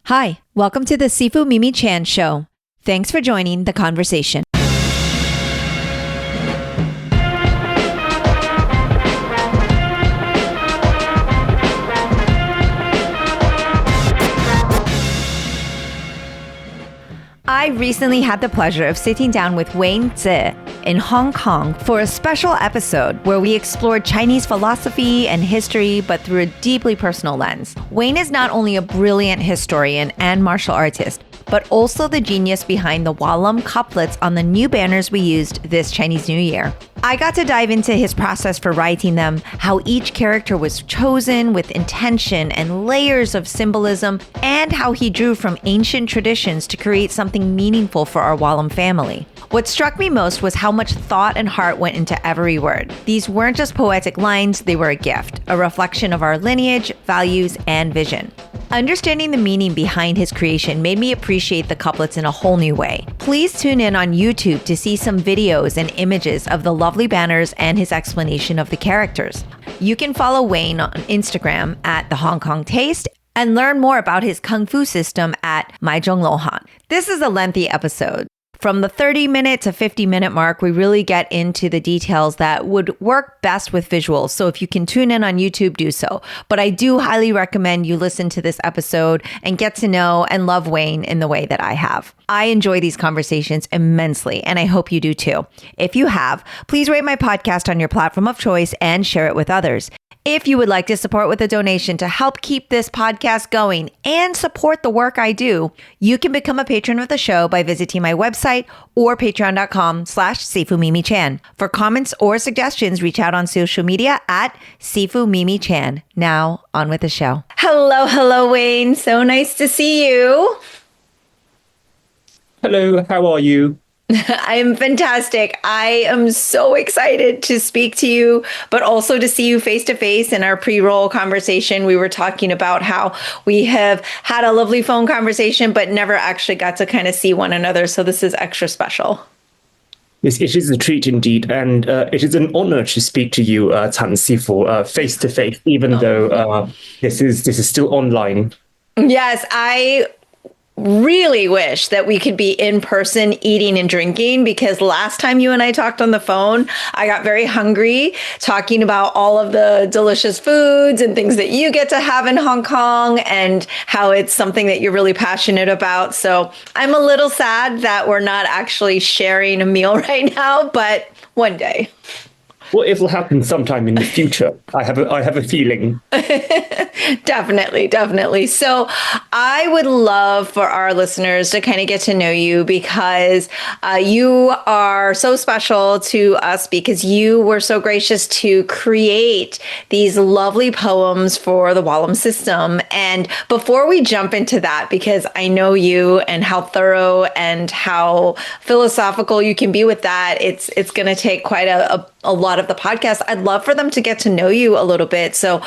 Hi, welcome to the Sifu Mimi Chan Show. Thanks for joining the conversation. I recently had the pleasure of sitting down with Wayne Tsse in Hong Kong for a special episode where we explored Chinese philosophy and history, but through a deeply personal lens. Wayne is not only a brilliant historian and martial artist, but also the genius behind the Walam couplets on the new banners we used this Chinese New Year. I got to dive into his process for writing them, how each character was chosen with intention and layers of symbolism, and how he drew from ancient traditions to create something meaningful for our Walam family. What struck me most was how much thought and heart went into every word. These weren't just poetic lines, they were a gift, a reflection of our lineage, values, and vision. Understanding the meaning behind his creation made me appreciate the couplets in a whole new way. Please tune in on YouTube to see some videos and images of the lovely banners and his explanation of the characters. You can follow Wayne on Instagram at The Hong Kong Taste and learn more about his Kung Fu system at Mai Zhong Lo Han. This is a lengthy episode. From the 30-minute to 50-minute mark, we really get into the details that would work best with visuals. So if you can tune in on YouTube, do so. But I do highly recommend you listen to this episode and get to know and love Wayne in the way that I have. I enjoy these conversations immensely, and I hope you do too. If you have, please rate my podcast on your platform of choice and share it with others. If you would like to support with a donation to help keep this podcast going and support the work I do, you can become a patron of the show by visiting my website or patreon.com/SifuMimiChan. For comments or suggestions, reach out on social media at SifuMimiChan. Now, on with the show. Hello, Wayne. So nice to see you. Hello, how are you? I'm fantastic. I am so excited to speak to you, but also to see you face to face. In our pre-roll conversation, we were talking about how we have had a lovely phone conversation, but never actually got to kind of see one another. So this is extra special. Yes, it is a treat indeed, and it is an honor to speak to you, Tan Sifu, face to face, even though this is still online. Yes, I really wish that we could be in person eating and drinking, because last time you and I talked on the phone, I got very hungry talking about all of the delicious foods and things that you get to have in Hong Kong and how it's something that you're really passionate about. So I'm a little sad that we're not actually sharing a meal right now, but one day. Well, it'll happen sometime in the future. I have a feeling. Definitely. So I would love for our listeners to kind of get to know you, because you are so special to us, because you were so gracious to create these lovely poems for the Walam system. And before we jump into that, because I know you and how thorough and how philosophical you can be with that, it's going to take quite a lot of the podcast. I'd love for them to get to know you a little bit. So,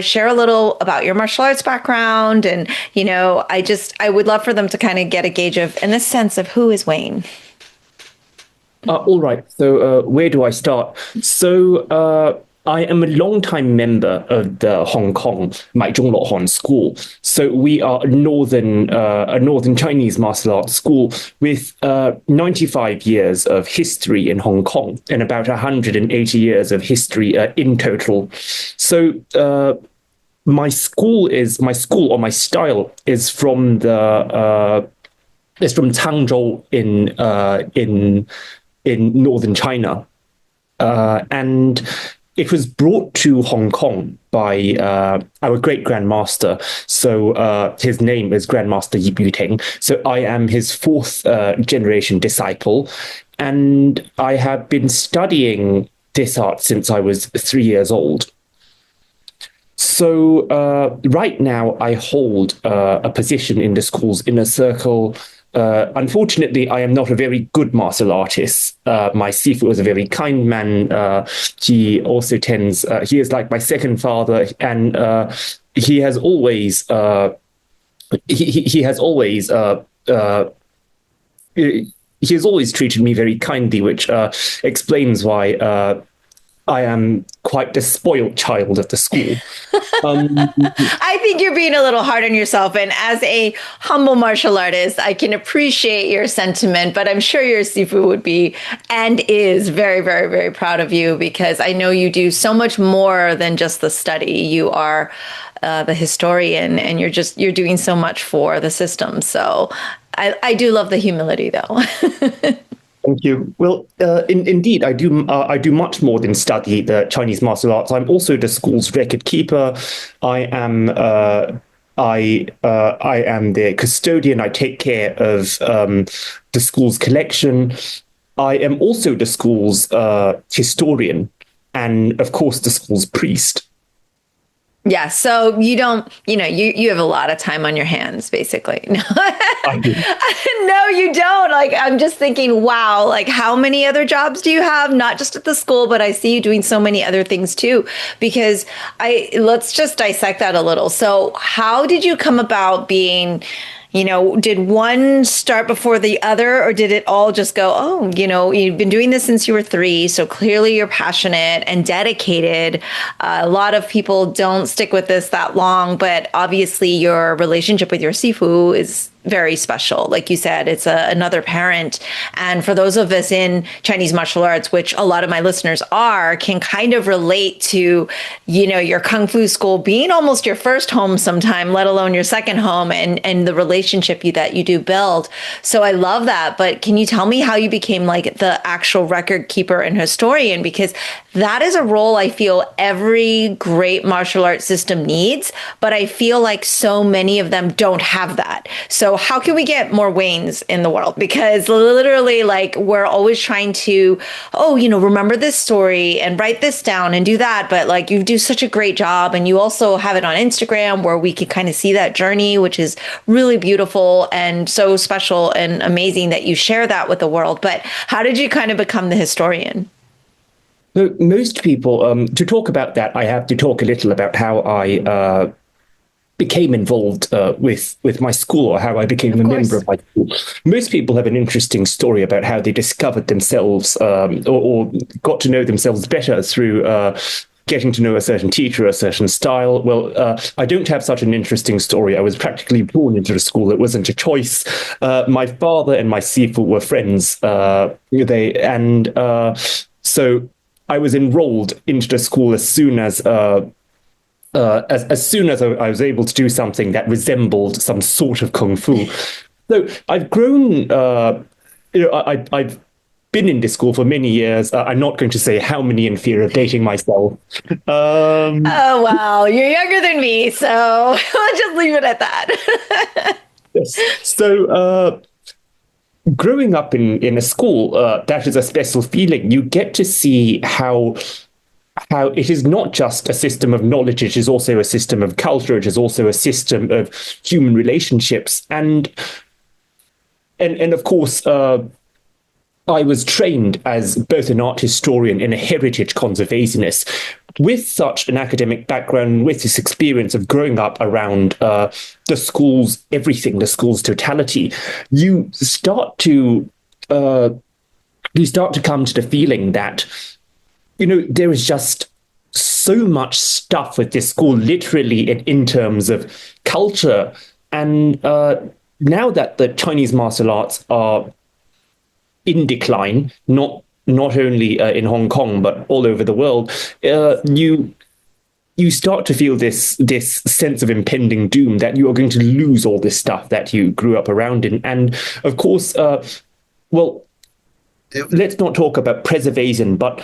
share a little about your martial arts background. And, I would love for them to kind of get a gauge of, in a sense of, who is Wayne? All right. So where do I start? So I am a long-time member of the Hong Kong Mai Zhong Lo Han school. So we are a northern Chinese martial arts school with 95 years of history in Hong Kong and about 180 years of history in total. So my style is from Changzhou in northern China, and it was brought to Hong Kong by our great grandmaster. So his name is Grandmaster Yi Buting. So I am his fourth generation disciple, and I have been studying this art since I was 3 years old. So right now I hold a position in the school's inner circle. Unfortunately, I am not a very good martial artist. My Sifu is a very kind man. He also he is like my second father, and he has always treated me very kindly, which explains why I am quite the spoiled child of the school. Um, I think you're being a little hard on yourself. And as a humble martial artist, I can appreciate your sentiment, but I'm sure your Sifu would be and is very, very, very proud of you because I know you do so much more than just the study. You are the historian and you're doing so much for the system. So I do love the humility though. Thank you. Well, indeed, I do much more than study the Chinese martial arts. I'm also the school's record keeper. I am I am the custodian. I take care of the school's collection. I am also the school's historian, and of course, the school's priest. Yeah, so you don't, you have a lot of time on your hands, basically. No, I do. no, you don't. Like, I'm just thinking, wow, like how many other jobs do you have? Not just at the school, but I see you doing so many other things too. Because let's just dissect that a little. So, how did you come about being? Did one start before the other, or did it all just go, oh, you've been doing this since you were 3, so clearly you're passionate and dedicated. A lot of people don't stick with this that long, but obviously your relationship with your Sifu is very special. Like you said, it's another parent. And for those of us in Chinese martial arts, which a lot of my listeners are, can kind of relate to, your Kung Fu school being almost your first home sometime, let alone your second home and the relationship that you do build. So I love that. But can you tell me how you became like the actual record keeper and historian? Because that is a role I feel every great martial arts system needs, but I feel like so many of them don't have that. So how can we get more Waynes in the world? Because literally, like, we're always trying to, remember this story and write this down and do that. But like, you do such a great job. And you also have it on Instagram where we can kind of see that journey, which is really beautiful and so special and amazing that you share that with the world. But how did you kind of become the historian? So most people, to talk about that, I have to talk a little about how I became involved with my school, or how I became a member of my school. Most people have an interesting story about how they discovered themselves or got to know themselves better through getting to know a certain teacher, a certain style. Well, I don't have such an interesting story. I was practically born into the school. It wasn't a choice. My father and my Sifu were friends. So I was enrolled into the school as soon as I was able to do something that resembled some sort of kung fu. So I've grown. I've been in this school for many years. I'm not going to say how many in fear of dating myself. Oh wow, you're younger than me, so I'll just leave it at that. Yes. So. Growing up in a school, that is a special feeling. You get to see how it is not just a system of knowledge, it is also a system of culture, it is also a system of human relationships. And of course, I was trained as both an art historian and a heritage conservationist. With such an academic background, with this experience of growing up around the school's everything, the school's totality, you start to come to the feeling that, there is just so much stuff with this school, literally in terms of culture. And now that the Chinese martial arts are in decline, not only in Hong Kong but all over the world, you start to feel this sense of impending doom that you are going to lose all this stuff that you grew up around in. And of course, let's not talk about preservation, but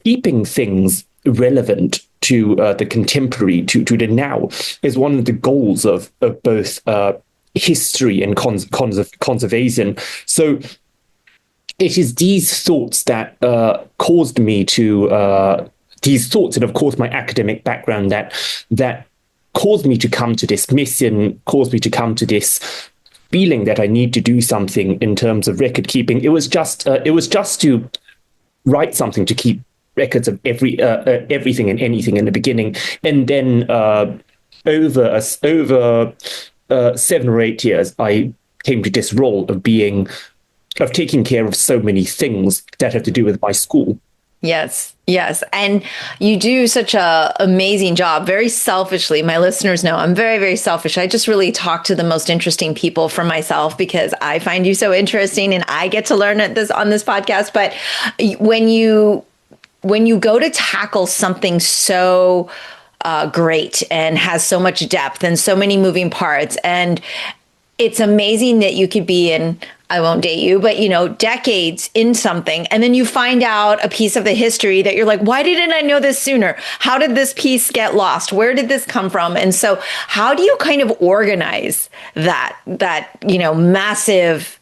keeping things relevant to the contemporary, to the now, is one of the goals of both history and conservation. So it is these thoughts that caused me to these thoughts, and of course my academic background, that caused me to come to this mission, caused me to come to this feeling that I need to do something in terms of record keeping. It was just to write something to keep records of everything and anything in the beginning, and then over 7 or 8 years, I came to this role of taking care of so many things that have to do with my school. Yes. Yes. And you do such a amazing job, very selfishly. My listeners know I'm very, very selfish. I just really talk to the most interesting people for myself because I find you so interesting and I get to learn at this on this podcast. But when you go to tackle something so great and has so much depth and so many moving parts, and it's amazing that you could be in, I won't date you, but decades in something. And then you find out a piece of the history that you're like, why didn't I know this sooner? How did this piece get lost? Where did this come from? And so how do you kind of organize that massive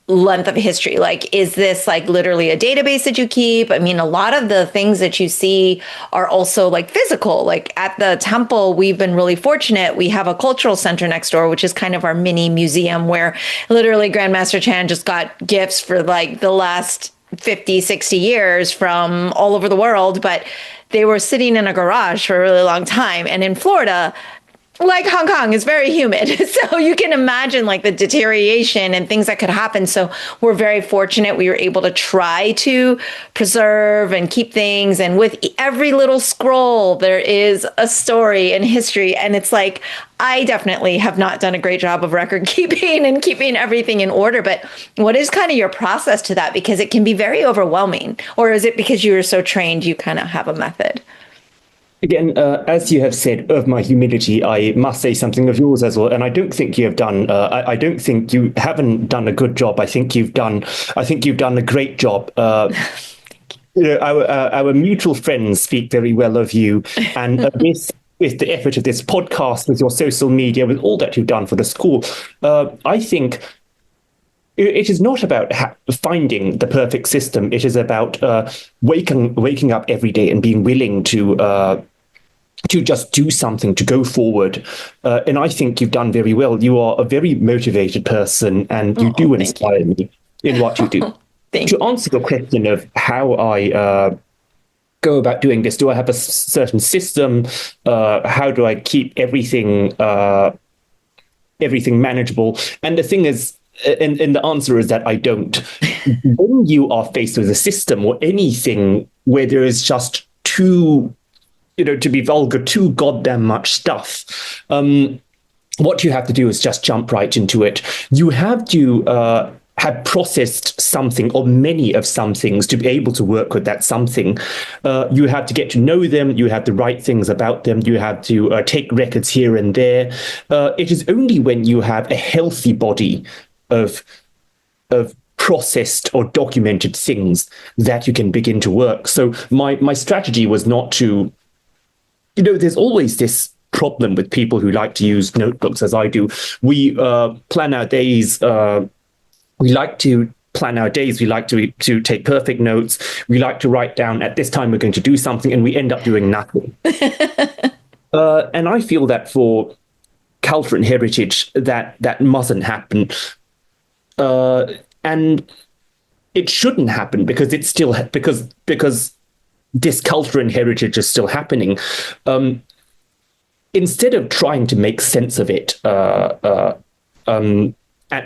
length of history? Like, is this like literally a database that you keep? I mean, a lot of the things that you see are also like physical. Like at the temple, we've been really fortunate. We have a cultural center next door, which is kind of our mini museum where literally Grandmaster Chan just got gifts for like the last 50, 60 years from all over the world, but they were sitting in a garage for a really long time. And in Florida, like Hong Kong is very humid. So you can imagine like the deterioration and things that could happen. So we're very fortunate. We were able to try to preserve and keep things. And with every little scroll, there is a story and history. And it's like, I definitely have not done a great job of record keeping and keeping everything in order. But what is kind of your process to that? Because it can be very overwhelming. Or is it because you were so trained, you kind of have a method? Again, as you have said of my humility, I must say something of yours as well. And I don't think you have done. I don't think you haven't done a good job. I think you've done. I think you've done a great job. Our mutual friends speak very well of you, and with the effort of this podcast, with your social media, with all that you've done for the school, I think. It is not about finding the perfect system. It is about waking up every day and being willing to just do something, to go forward. And I think you've done very well. You are a very motivated person and you do inspire me in what you do. To answer your question of how I go about doing this, do I have a certain system? How do I keep everything manageable? And the thing is, and the answer is that I don't. When you are faced with a system or anything where there is just too, to be vulgar, too goddamn much stuff, what you have to do is just jump right into it. You have to have processed something or many of some things to be able to work with that something. You have to get to know them. You have to write things about them. You have to take records here and there. It is only when you have a healthy body of processed or documented things that you can begin to work. So my strategy was not to, there's always this problem with people who like to use notebooks as I do. We plan our days. We like to plan our days. We like to take perfect notes. We like to write down at this time we're going to do something, and we end up doing nothing. And I feel that for culture and heritage, that mustn't happen. And it shouldn't happen because it's still because this culture and heritage is still happening. Instead of trying to make sense of it at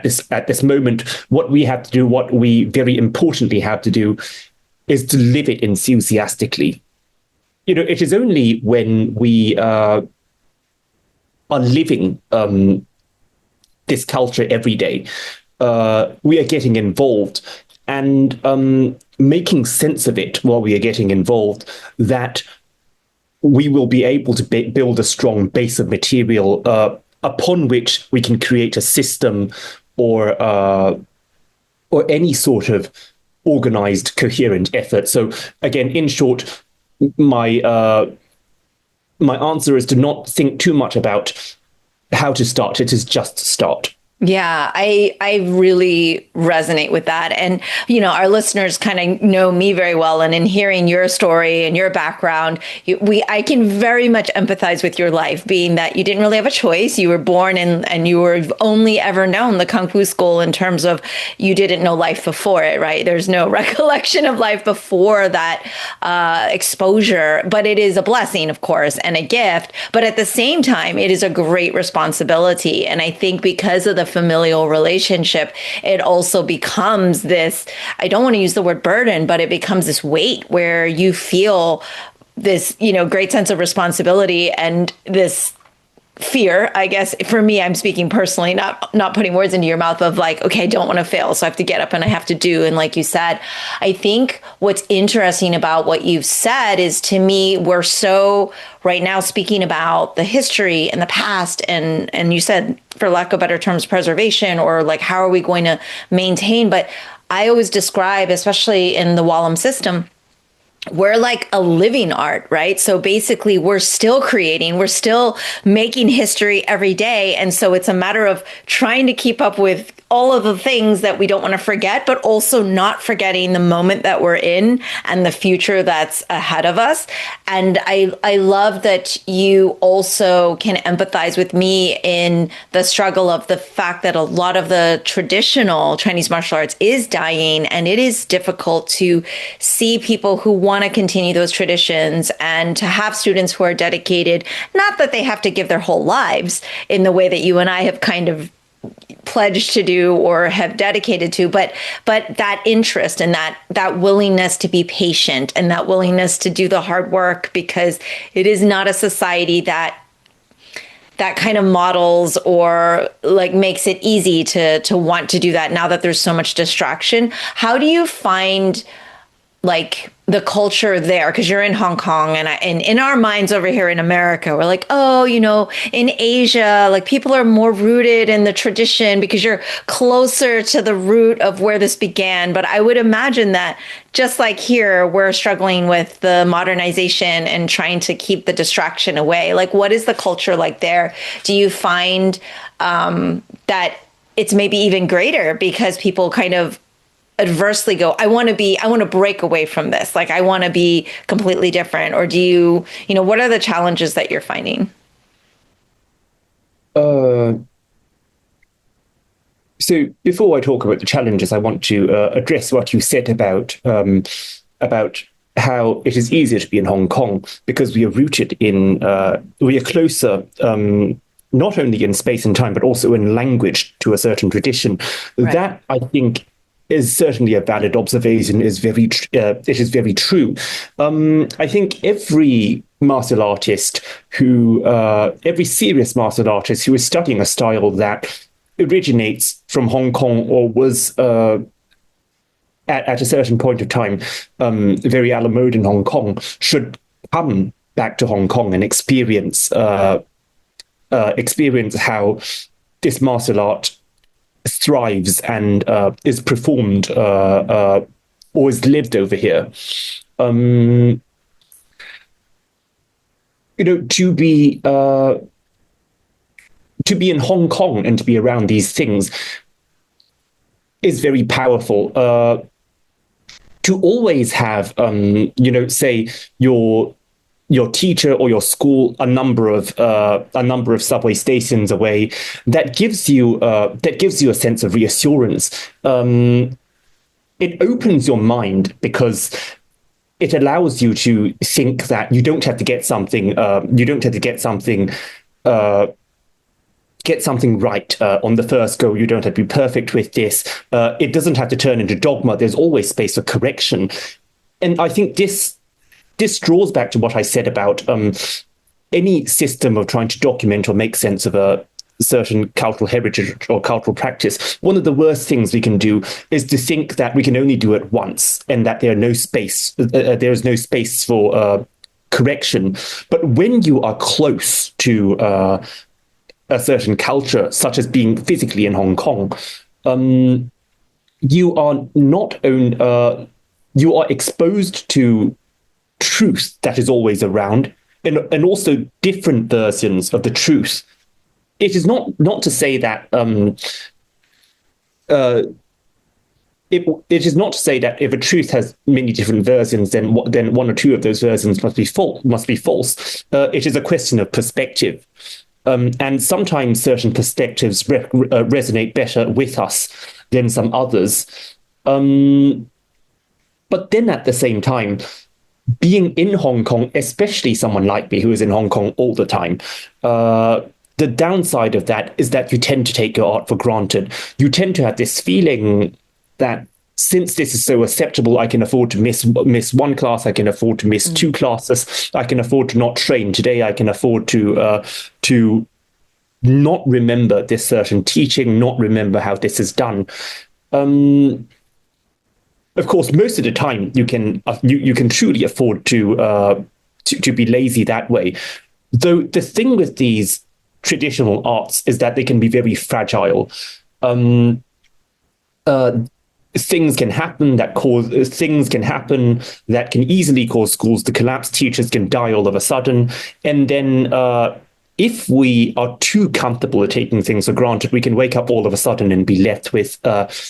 this moment, what we have to do, what we very importantly have to do, is to live it enthusiastically. It is only when we are living this culture every day, we are getting involved and making sense of it while we are getting involved, that we will be able to build a strong base of material upon which we can create a system or any sort of organized, coherent effort. So again, in short, my answer is to not think too much about how to start. It is just start. Yeah, I really resonate with that. And, our listeners kind of know me very well. And in hearing your story and your background, I can very much empathize with your life, being that you didn't really have a choice. You were born and you were only ever known the Kung Fu school in terms of you didn't know life before it, right? There's no recollection of life before that exposure. But it is a blessing, of course, and a gift. But at the same time, it is a great responsibility. And I think because of the familial relationship, it also becomes this, I don't want to use the word burden, but it becomes this weight where you feel this, great sense of responsibility and this fear. I guess for me, I'm speaking personally, not putting words into your mouth, of like, okay, I don't want to fail, so I have to get up and I have to do. And like you said, I think what's interesting about what you've said is, to me, we're so right now speaking about the history and the past, and you said, for lack of better terms, preservation, or like, how are we going to maintain? But I always describe, especially in the Wallam system, we're like a living art, right? So basically, we're still creating, we're still making history every day. And so it's a matter of trying to keep up with all of the things that we don't want to forget, but also not forgetting the moment that we're in and the future that's ahead of us. And I love that you also can empathize with me in the struggle of the fact that a lot of the traditional Chinese martial arts is dying, and it is difficult to see people who want to continue those traditions and to have students who are dedicated, not that they have to give their whole lives in the way that you and I have kind of pledged to do or have dedicated to, but that interest and that willingness to be patient and that willingness to do the hard work, because it is not a society that kind of models or like makes it easy to want to do that now that there's so much distraction. How do you find like the culture there? Because you're in Hong Kong, and in our minds over here in America, we're like, oh, in Asia, like people are more rooted in the tradition because you're closer to the root of where this began. But I would imagine that just like here, we're struggling with the modernization and trying to keep the distraction away. Like, what is the culture like there? Do you find that it's maybe even greater because people kind of adversely go, I want to break away from this. Like, I want to be completely different? Or do you, what are the challenges that you're finding? So before I talk about the challenges, I want to address what you said about how it is easier to be in Hong Kong because we are rooted in, we are closer, not only in space and time, but also in language to a certain tradition. Right. That, I think, is certainly a valid observation. It is very true. I think every martial artist every serious martial artist who is studying a style that originates from Hong Kong or was at a certain point of time very a la mode in Hong Kong should come back to Hong Kong and experience how this martial art thrives and is performed or is lived over here. To be in Hong Kong and to be around these things is very powerful. To always have, say your teacher or your school a number of subway stations away, that gives you a sense of reassurance. It opens your mind because it allows you to think that you don't have to get something right on the first go. You don't have to be perfect with this. It doesn't have to turn into dogma. There's always space for correction, and I think this draws back to what I said about any system of trying to document or make sense of a certain cultural heritage or cultural practice. One of the worst things we can do is to think that we can only do it once and that there is no space for correction. But when you are close to a certain culture, such as being physically in Hong Kong, you are exposed to truth that is always around, and also different versions of the truth. It is not to say that it is not to say that if a truth has many different versions, then one or two of those versions must be false. It is a question of perspective, and sometimes certain perspectives resonate better with us than some others. But then at the same time, being in Hong Kong, especially someone like me who is in Hong Kong all the time, the downside of that is that you tend to take your art for granted. You tend to have this feeling that since this is so acceptable, I can afford to miss one class, I can afford to miss two classes, I can afford to not train today, I can afford to not remember this certain teaching, not remember how this is done. Of course, most of the time you can truly afford to be lazy that way. Though the thing with these traditional arts is that they can be very fragile. Things can happen that can easily cause schools to collapse. Teachers can die all of a sudden, and then if we are too comfortable at taking things for granted, we can wake up all of a sudden and be left with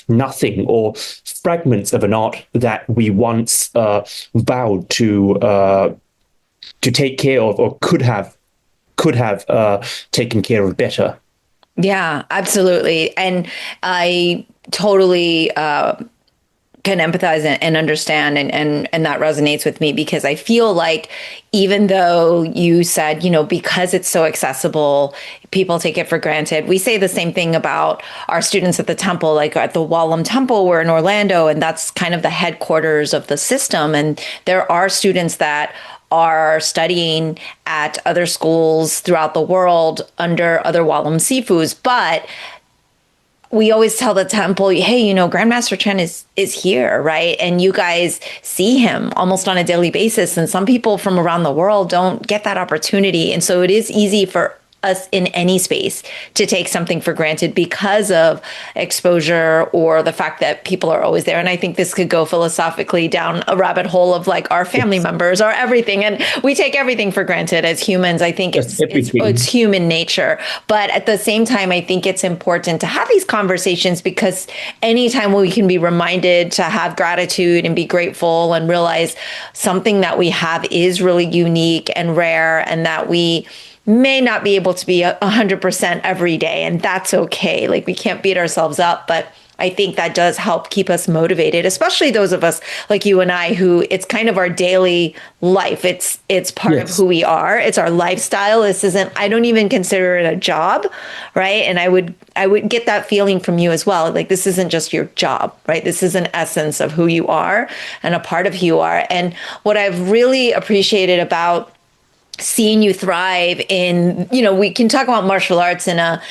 nothing, or fragments of an art that we once vowed to take care of, or could have taken care of better. Yeah, absolutely. And I totally can empathize and understand, and that resonates with me, because I feel like even though you said, because it's so accessible, people take it for granted. We say the same thing about our students at the temple, like at the Wallam Temple, we're in Orlando, and that's kind of the headquarters of the system. And there are students that are studying at other schools throughout the world under other Wallam Sifus, but we always tell the temple, hey, Grandmaster Chen is here, right? And you guys see him almost on a daily basis. And some people from around the world don't get that opportunity. And so it is easy for us in any space to take something for granted because of exposure or the fact that people are always there. And I think this could go philosophically down a rabbit hole of like our family members or everything. And we take everything for granted as humans. I think it's human nature. But at the same time, I think it's important to have these conversations, because anytime we can be reminded to have gratitude and be grateful and realize something that we have is really unique and rare, and that we may not be able to be 100% every day, and that's okay. Like, we can't beat ourselves up, but I think that does help keep us motivated, especially those of us like you and I, who it's kind of our daily life. It's part of who we are. It's our lifestyle. This isn't, I don't even consider it a job, right? And I would get that feeling from you as well. Like, this isn't just your job, right? This is an essence of who you are and a part of who you are. And what I've really appreciated about seeing you thrive in, we can talk about martial arts in a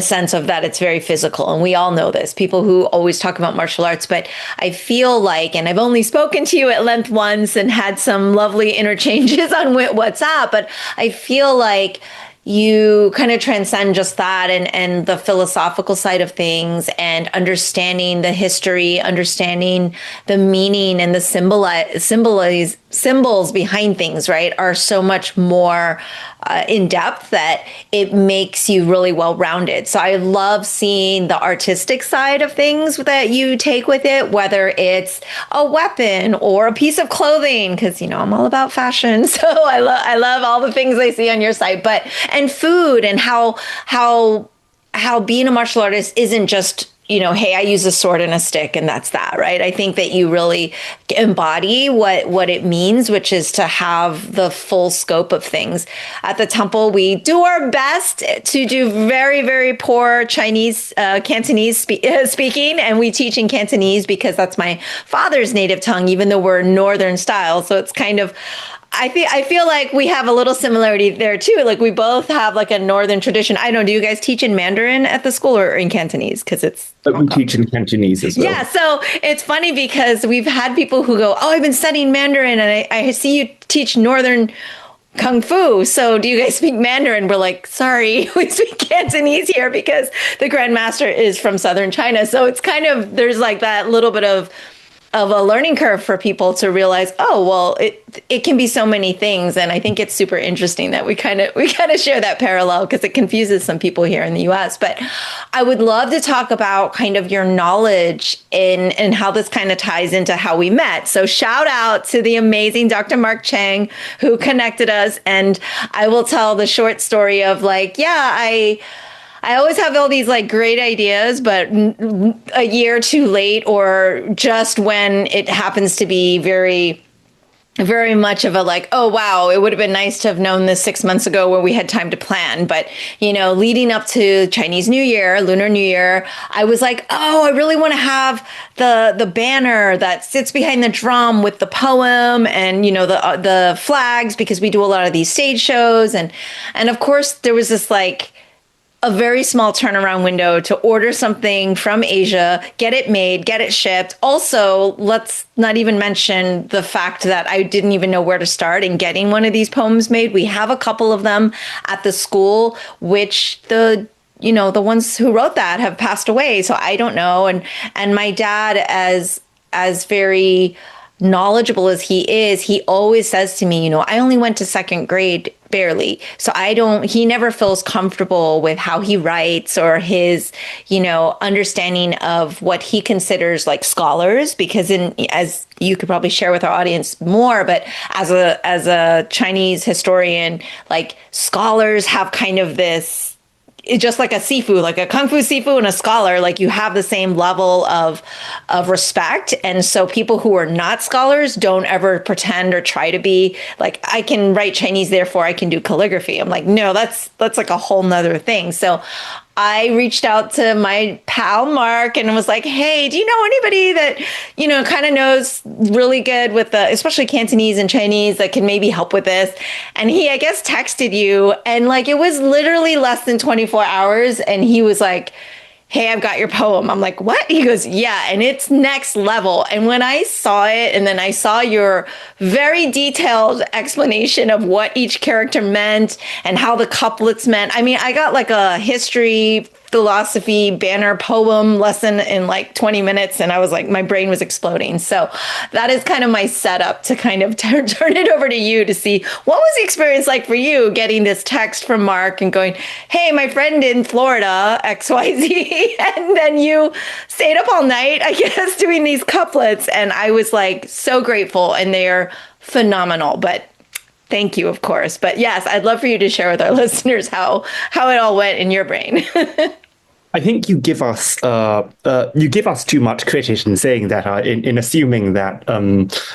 sense of that it's very physical. And we all know this, people who always talk about martial arts, but I feel like, and I've only spoken to you at length once and had some lovely interchanges on WhatsApp, but I feel like you kind of transcend just that and the philosophical side of things, and understanding the history, understanding the meaning and the symbols behind things, right, are so much more in depth that it makes you really well-rounded. So I love seeing the artistic side of things that you take with it, whether it's a weapon or a piece of clothing, because I'm all about fashion. So I love all the things I see on your site, and food, and how being a martial artist isn't just, hey, I use a sword and a stick and that's that, right? I think that you really embody what it means, which is to have the full scope of things. At the temple, we do our best to do very, very poor Cantonese speaking, and we teach in Cantonese because that's my father's native tongue, even though we're Northern style. So it's kind of, I feel like we have a little similarity there too. Like, we both have like a Northern tradition. I don't know, do you guys teach in Mandarin at the school or in Cantonese? Because we teach in Cantonese as well. Yeah, so it's funny because we've had people who go, oh, I've been studying Mandarin and I see you teach Northern Kung Fu. So do you guys speak Mandarin? We're like, sorry, we speak Cantonese here because the Grandmaster is from Southern China. So it's kind of, there's like that little bit of a learning curve for people to realize, oh, well, it can be so many things. And I think it's super interesting that we kind of share that parallel, because it confuses some people here in the US. But I would love to talk about kind of your knowledge and how this kind of ties into how we met. So shout out to the amazing Dr. Mark Chang, who connected us. And I will tell the short story of like, I always have all these like great ideas, but a year too late, or just when it happens to be very very much of a like, oh, wow, it would have been nice to have known this 6 months ago where we had time to plan. But, leading up to Chinese New Year, Lunar New Year, I was like, oh, I really want to have the banner that sits behind the drum with the poem and, the flags, because we do a lot of these stage shows. And of course, there was this like, a very small turnaround window to order something from Asia, get it made, get it shipped. Also, let's not even mention the fact that I didn't even know where to start in getting one of these poems made. We have a couple of them at the school, which the ones who wrote that have passed away. So I don't know. And my dad, as very knowledgeable as he is, he always says to me, I only went to second grade barely. So he never feels comfortable with how he writes or his, understanding of what he considers like scholars, because as you could probably share with our audience more, but as a Chinese historian, like scholars have kind of this, it's just like a sifu, like a kung fu sifu and a scholar, like you have the same level of respect. And so people who are not scholars don't ever pretend or try to be like, I can write Chinese, therefore I can do calligraphy. I'm like, no, that's like a whole nother thing. So I reached out to my pal Mark and was like, hey, do you know anybody that, kind of knows really good with especially Cantonese and Chinese that can maybe help with this? And he, I guess, texted you, and like, it was literally less than 24 hours. And he was like, hey, I've got your poem. I'm like, what? He goes, yeah, and it's next level. And when I saw it, and then I saw your very detailed explanation of what each character meant and how the couplets meant, I mean, I got like a history, philosophy, banner poem lesson in like 20 minutes. And I was like, my brain was exploding. So that is kind of my setup to kind of turn it over to you to see what was the experience like for you getting this text from Mark and going, hey, my friend in Florida, XYZ. And then you stayed up all night, I guess, doing these couplets. And I was like so grateful, and they are phenomenal. But thank you, of course. But yes, I'd love for you to share with our listeners how it all went in your brain. I think you give us too much credit in saying that, in assuming that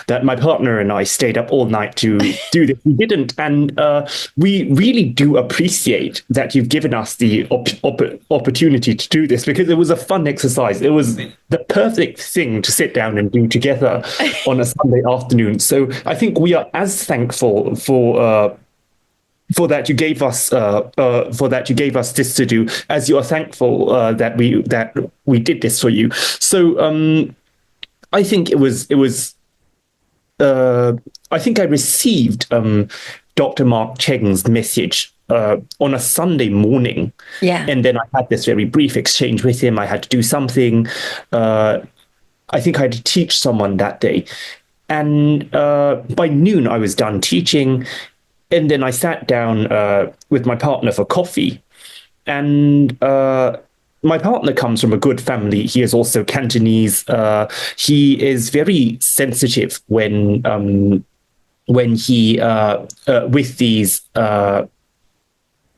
that my partner and I stayed up all night to do this. We didn't, and we really do appreciate that you've given us the opportunity to do this, because it was a fun exercise. It was the perfect thing to sit down and do together on a Sunday afternoon. So I think we are as thankful for that you gave us this to do, as you are thankful that we did this for you. So I think I think I received Dr. Mark Cheng's message on a Sunday morning. Yeah. And then I had this very brief exchange with him. I had to do something. I think I had to teach someone that day. And by noon, I was done teaching. And then I sat down with my partner for coffee. And my partner comes from a good family. He is also Cantonese. He is very sensitive when he with these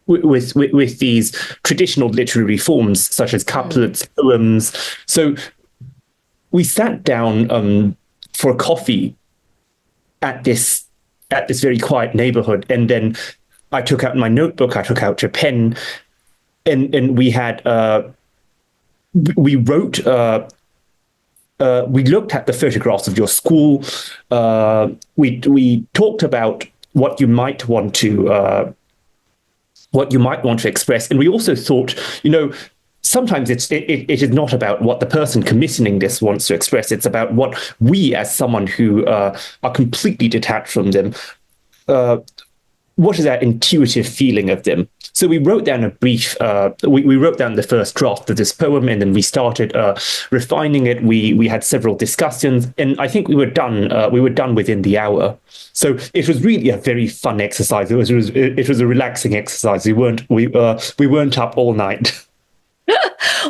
with these traditional literary forms such as couplets, poems. So we sat down for a coffee at this very quiet neighborhood, and then I took out my notebook, I took out your pen, and we had we wrote. We looked at the photographs of your school. We talked about what you might want to express, and we also thought, sometimes it is not about what the person commissioning this wants to express. It's about what we, as someone who are completely detached from them, what is that intuitive feeling of them? So we wrote down a brief, we wrote down the first draft of this poem, and then we started refining it. We had several discussions, and I think we were done within the hour. So it was really a very fun exercise. It was a relaxing exercise. We weren't up all night.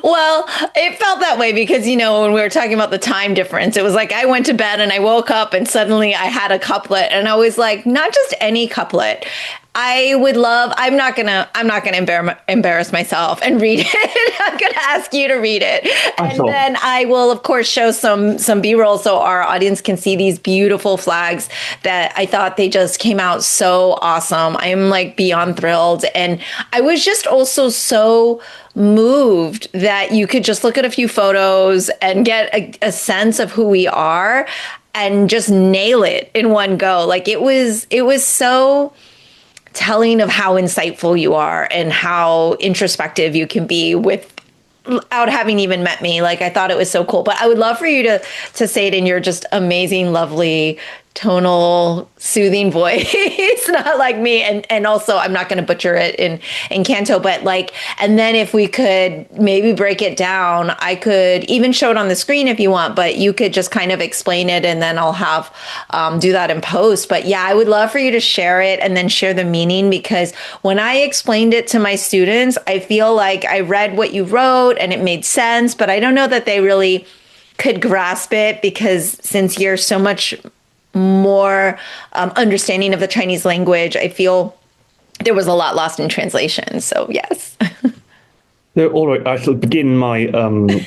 Well, it felt that way because, when we were talking about the time difference, it was like I went to bed and I woke up and suddenly I had a couplet, and I was like, not just any couplet. I would love. I'm not gonna embarrass myself and read it. I'm gonna ask you to read it, and Sure. then I will, of course, show some B-roll so our audience can see these beautiful flags that I thought they just came out so awesome. I'm like beyond thrilled, and I was just also so moved that you could just look at a few photos and get a sense of who we are and just nail it in one go. Like it was so telling of how insightful you are and how introspective you can be without having even met me. Like I thought it was so cool. But I would love for you to say it in your just amazing, lovely, tonal, soothing voice, not like me. And also I'm not gonna butcher it in Canto, but like, and then if we could maybe break it down, I could even show it on the screen if you want, but you could just kind of explain it and then I'll have do that in post. But yeah, I would love for you to share it and then share the meaning, because when I explained it to my students, I feel like I read what you wrote and it made sense, but I don't know that they really could grasp it, because since you're so much more understanding of the Chinese language, I feel there was a lot lost in translation. So yes. So, all right, I shall begin my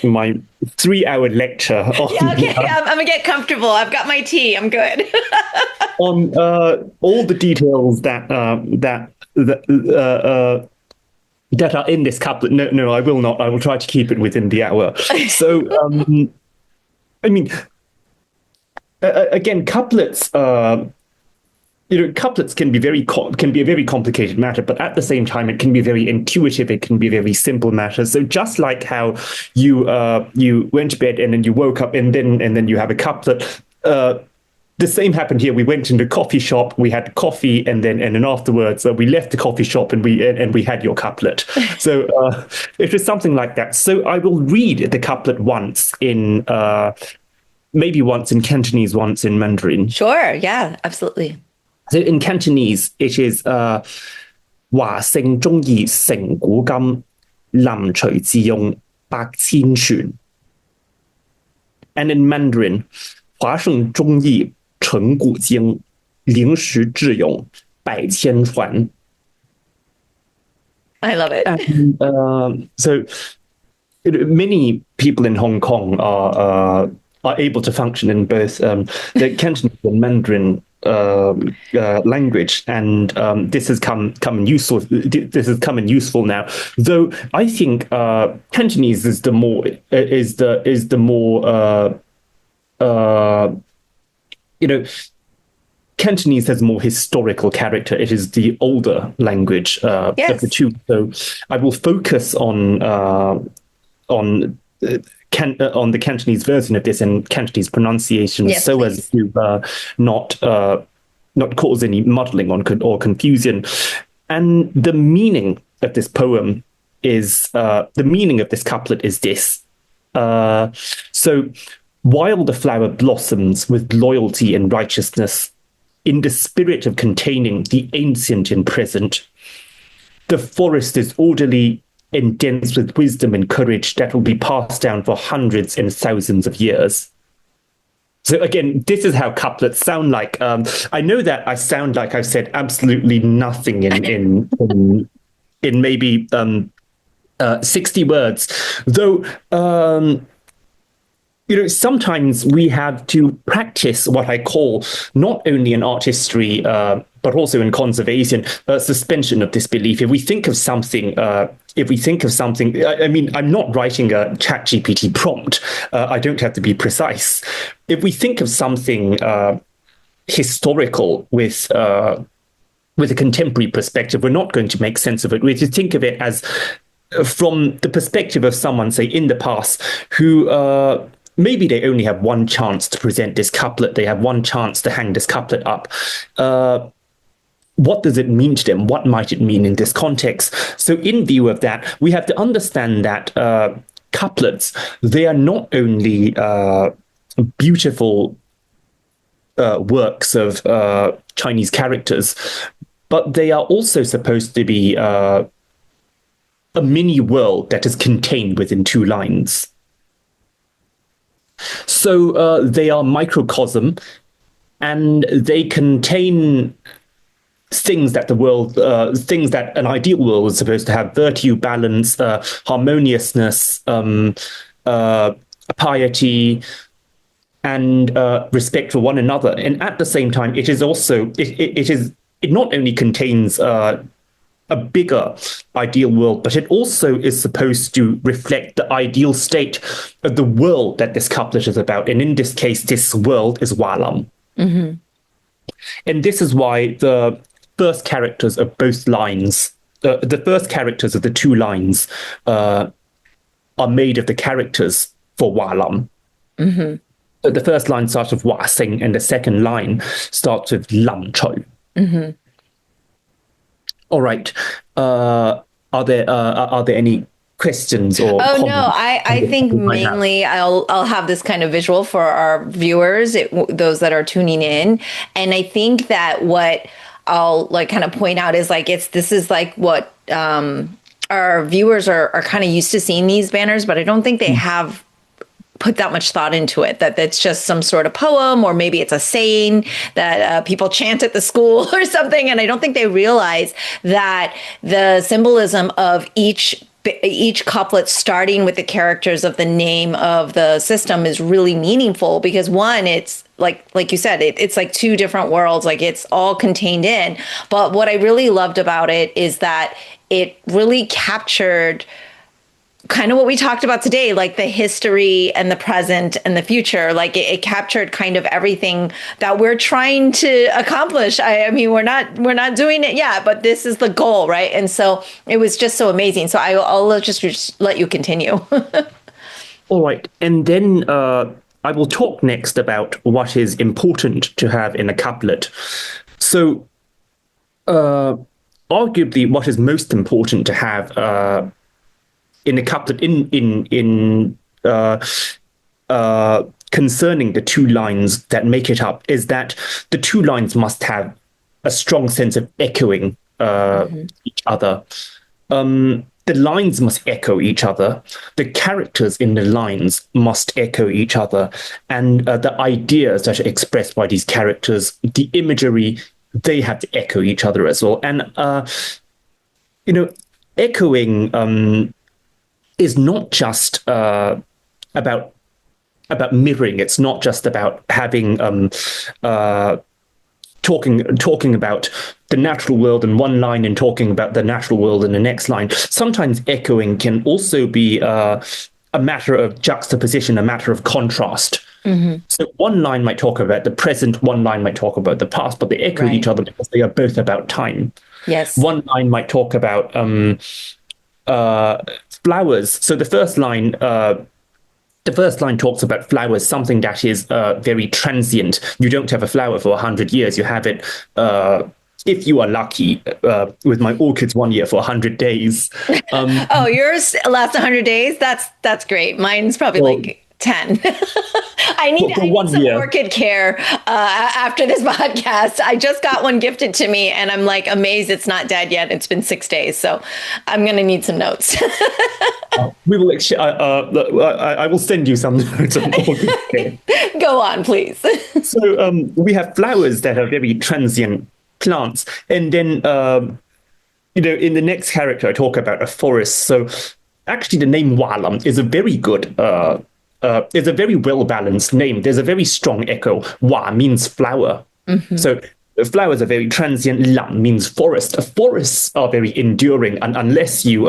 my 3-hour lecture on, Yeah, okay. I'm gonna get comfortable. I've got my tea. I'm good. on all the details that are in this couplet. No, I will not. I will try to keep it within the hour. So, I mean, again, couplets. Couplets can be can be a very complicated matter, but at the same time, it can be very intuitive. It can be very simple matters. So just like how you went to bed and then you woke up and then you have a couplet. The same happened here. We went into a coffee shop, we had coffee, and then afterwards we left the coffee shop and we had your couplet. So it was something like that. So I will read the couplet once in maybe once in Cantonese, once in Mandarin. Sure. Yeah, absolutely. So in Cantonese, it is 華聖中意成古今，臨隨自用百千船. And in Mandarin, 華聖中意成古今，臨時智勇百千船. I love it. And, so many people in Hong Kong are able to function in both the Cantonese and Mandarin language, and this has come in useful. This has come in useful now. Though I think Cantonese is the more Cantonese has more historical character. It is the older language Yes. of the two. So I will focus on the Cantonese version of this and Cantonese pronunciation, Yes, so please. as to not cause any muddling or confusion. And the meaning of this poem is the meaning of this couplet is this. So while the flower blossoms with loyalty and righteousness, in the spirit of containing the ancient and present, the forest is orderly and dense with wisdom and courage that will be passed down for hundreds and thousands of years. So again, this is how couplets sound like. I know that I sound like I've said absolutely nothing in maybe 60 words, though. Sometimes we have to practice what I call not only in art history, but also in conservation, suspension of disbelief. If we think of something, I mean, I'm not writing a ChatGPT prompt. I don't have to be precise. If we think of something historical with a contemporary perspective, we're not going to make sense of it. We have to think of it as from the perspective of someone, say, in the past, who maybe they only have one chance to present this couplet. They have one chance to hang this couplet up. What does it mean to them? What might it mean in this context? So in view of that, we have to understand that couplets, they are not only beautiful works of Chinese characters, but they are also supposed to be a mini world that is contained within two lines. So they are microcosm, and they contain things that things that an ideal world is supposed to have: virtue, balance, harmoniousness, piety, and respect for one another. And at the same time, it is also it not only contains a bigger ideal world, but it also is supposed to reflect the ideal state of the world that this couplet is about. And in this case, this world is Walam. Mm-hmm. And this is why the first characters of both lines, the first characters of the two lines, are made of the characters for Walam. Mm-hmm. So the first line starts with Wa Sing, and the second line starts with Lam Chou. Mm-hmm. All right. Are there any questions or oh comments? no, I think mainly I'll have this kind of visual for our viewers, those that are tuning in, and I think that what I'll like kind of point out is like this is like what our viewers are kind of used to seeing these banners, but I don't think they have put that much thought into it, that it's just some sort of poem, or maybe it's a saying that people chant at the school or something. And I don't think they realize that the symbolism of each couplet starting with the characters of the name of the system is really meaningful, because one, it's like you said, it's like two different worlds, like it's all contained in. But what I really loved about it is that it really captured kind of what we talked about today, like the history and the present and the future. Like it captured kind of everything that we're trying to accomplish. I mean, we're not doing it yet, but this is the goal, right? And so it was just so amazing. So I'll just let you continue. All right, and then I will talk next about what is important to have in a couplet. So, arguably, what is most important to have in a couplet concerning the two lines that make it up is that the two lines must have a strong sense of echoing each other. The lines must echo each other. The characters in the lines must echo each other. And the ideas that are expressed by these characters, the imagery, they have to echo each other as well. And, echoing is not just about mirroring. It's not just about having talking about the natural world in one line and talking about the natural world in the next line. Sometimes echoing can also be a matter of juxtaposition, a matter of contrast. Mm-hmm. So one line might talk about the present, one line might talk about the past, but they echo each other because they are both about time. Yes. One line might talk about flowers. So the first line talks about flowers, something that is very transient. You don't have a flower for 100 years. You have it, if you are lucky, with my orchids 1 year for 100 days. Oh, yours lasts 100 days? That's great. Mine's probably like 10. I need some orchid care after this podcast. I just got one gifted to me, and I'm like amazed it's not dead yet. It's been 6 days, so I'm going to need some notes. We will. I will send you some notes on orchid care. Go on, please. So we have flowers that are very transient plants, and then in the next character I talk about a forest. So actually, the name Walam is a very good. It's a very well-balanced name. There's a very strong echo. Wa means flower. Mm-hmm. So flowers are very transient. Lam means forest. Forests are very enduring, and unless you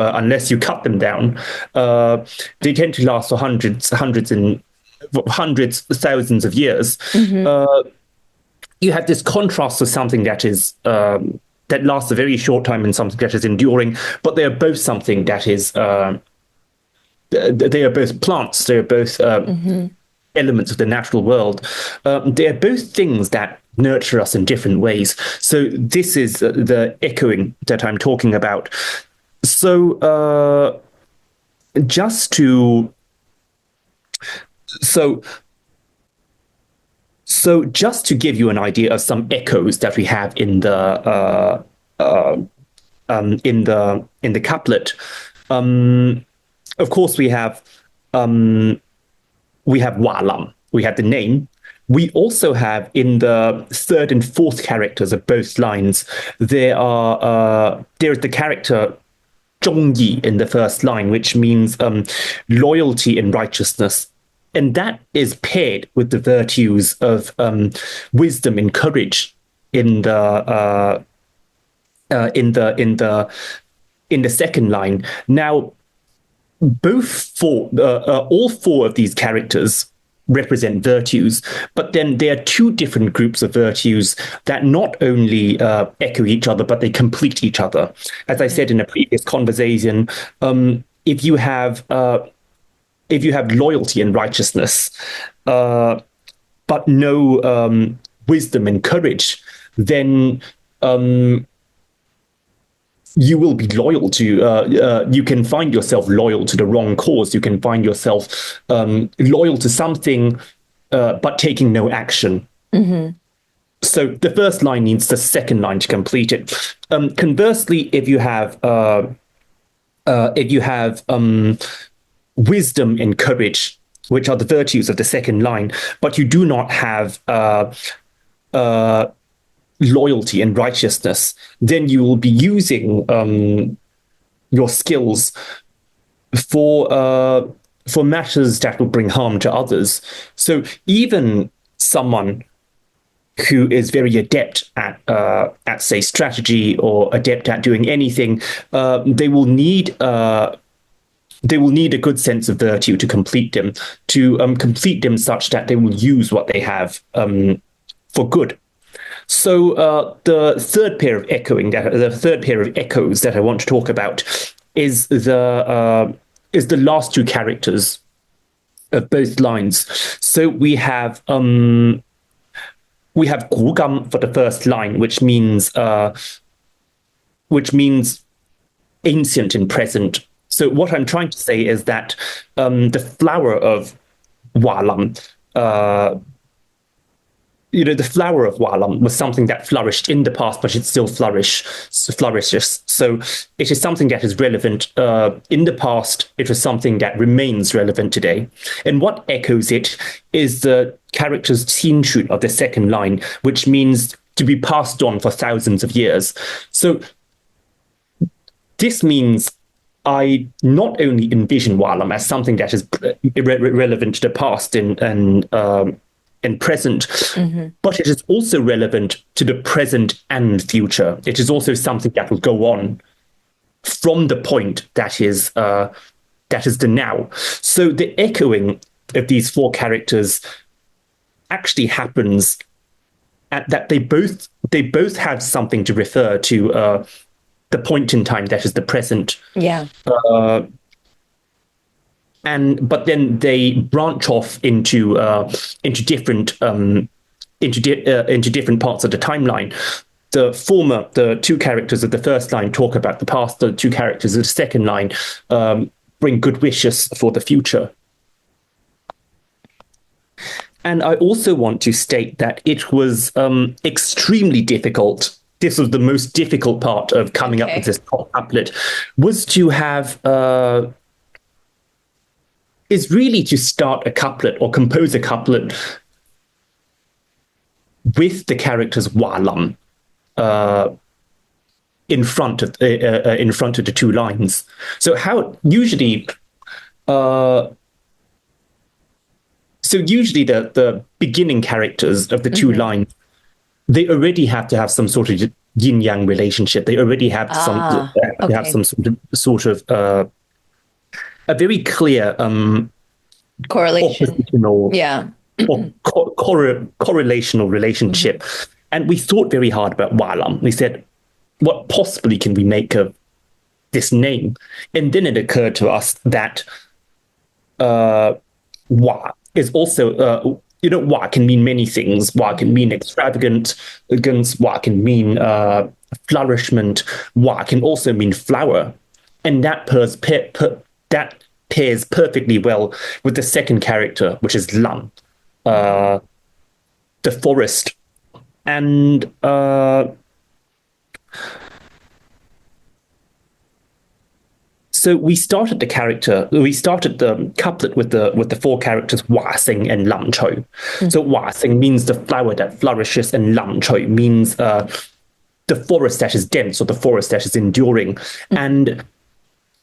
cut them down, they tend to last for hundreds, thousands of years. Mm-hmm. You have this contrast to something that is that lasts a very short time and something that is enduring, but they are both something that is. They are both plants. They are both elements of the natural world. They are both things that nurture us in different ways. So this is the echoing that I'm talking about. So just to give you an idea of some echoes that we have in the couplet. Of course, we have Walam. We have the name. We also have in the third and fourth characters of both lines, there is the character 忠义 in the first line, which means loyalty and righteousness. And that is paired with the virtues of wisdom and courage in the second line. Now, all four of these characters represent virtues, but then there are two different groups of virtues that not only echo each other, but they complete each other. As I said in a previous conversation, if you have loyalty and righteousness, but no wisdom and courage, then you will be loyal to, you can find yourself loyal to the wrong cause. You can find yourself loyal to something, but taking no action. So the first line needs the second line to complete it. Conversely, if you have wisdom and courage, which are the virtues of the second line, but you do not have loyalty and righteousness, then you will be using your skills for matters that will bring harm to others. So even someone who is very adept at say strategy or adept at doing anything, they will need a good sense of virtue to complete them such that they will use what they have for good. So the third pair of echoes that I want to talk about is the last two characters of both lines. So we have 古今 for the first line, which means ancient and present. So what I'm trying to say is that the flower of Walam, the flower of Walam was something that flourished in the past, but it still flourishes. So it is something that is relevant in the past. It was something that remains relevant today. And what echoes it is the character's 亲属 of the second line, which means to be passed on for thousands of years. So this means I not only envision Walam as something that is relevant to the past and present, but it is also relevant to the present and future. It is also something that will go on from the point that is the now. So the echoing of these four characters actually happens at that they both have something to refer to the point in time that is the present. Yeah. But then they branch off into different parts of the timeline. The two characters of the first line talk about the past. The two characters of the second line bring good wishes for the future. And I also want to state that it was extremely difficult. This was the most difficult part of coming up with this couplet, was to have is really to start a couplet or compose a couplet with the characters Walam in front of the two lines. So usually the beginning characters of the two lines, they already have to have some sort of yin yang relationship. They already have some sort of a very clear correlation, or correlational relationship. And we thought very hard about Walam. We said, what possibly can we make of this name? And then it occurred to us that Wa is also, Wa can mean many things. Wa can mean extravagant, Wa can mean flourishment, Wa can also mean flower. And that pairs perfectly well with the second character, which is Lam, the forest. And So we started the couplet with the four characters Hua Xing and Lam Chou. So Hua Xing means the flower that flourishes, and Lam Chou means the forest that is dense or the forest that is enduring. And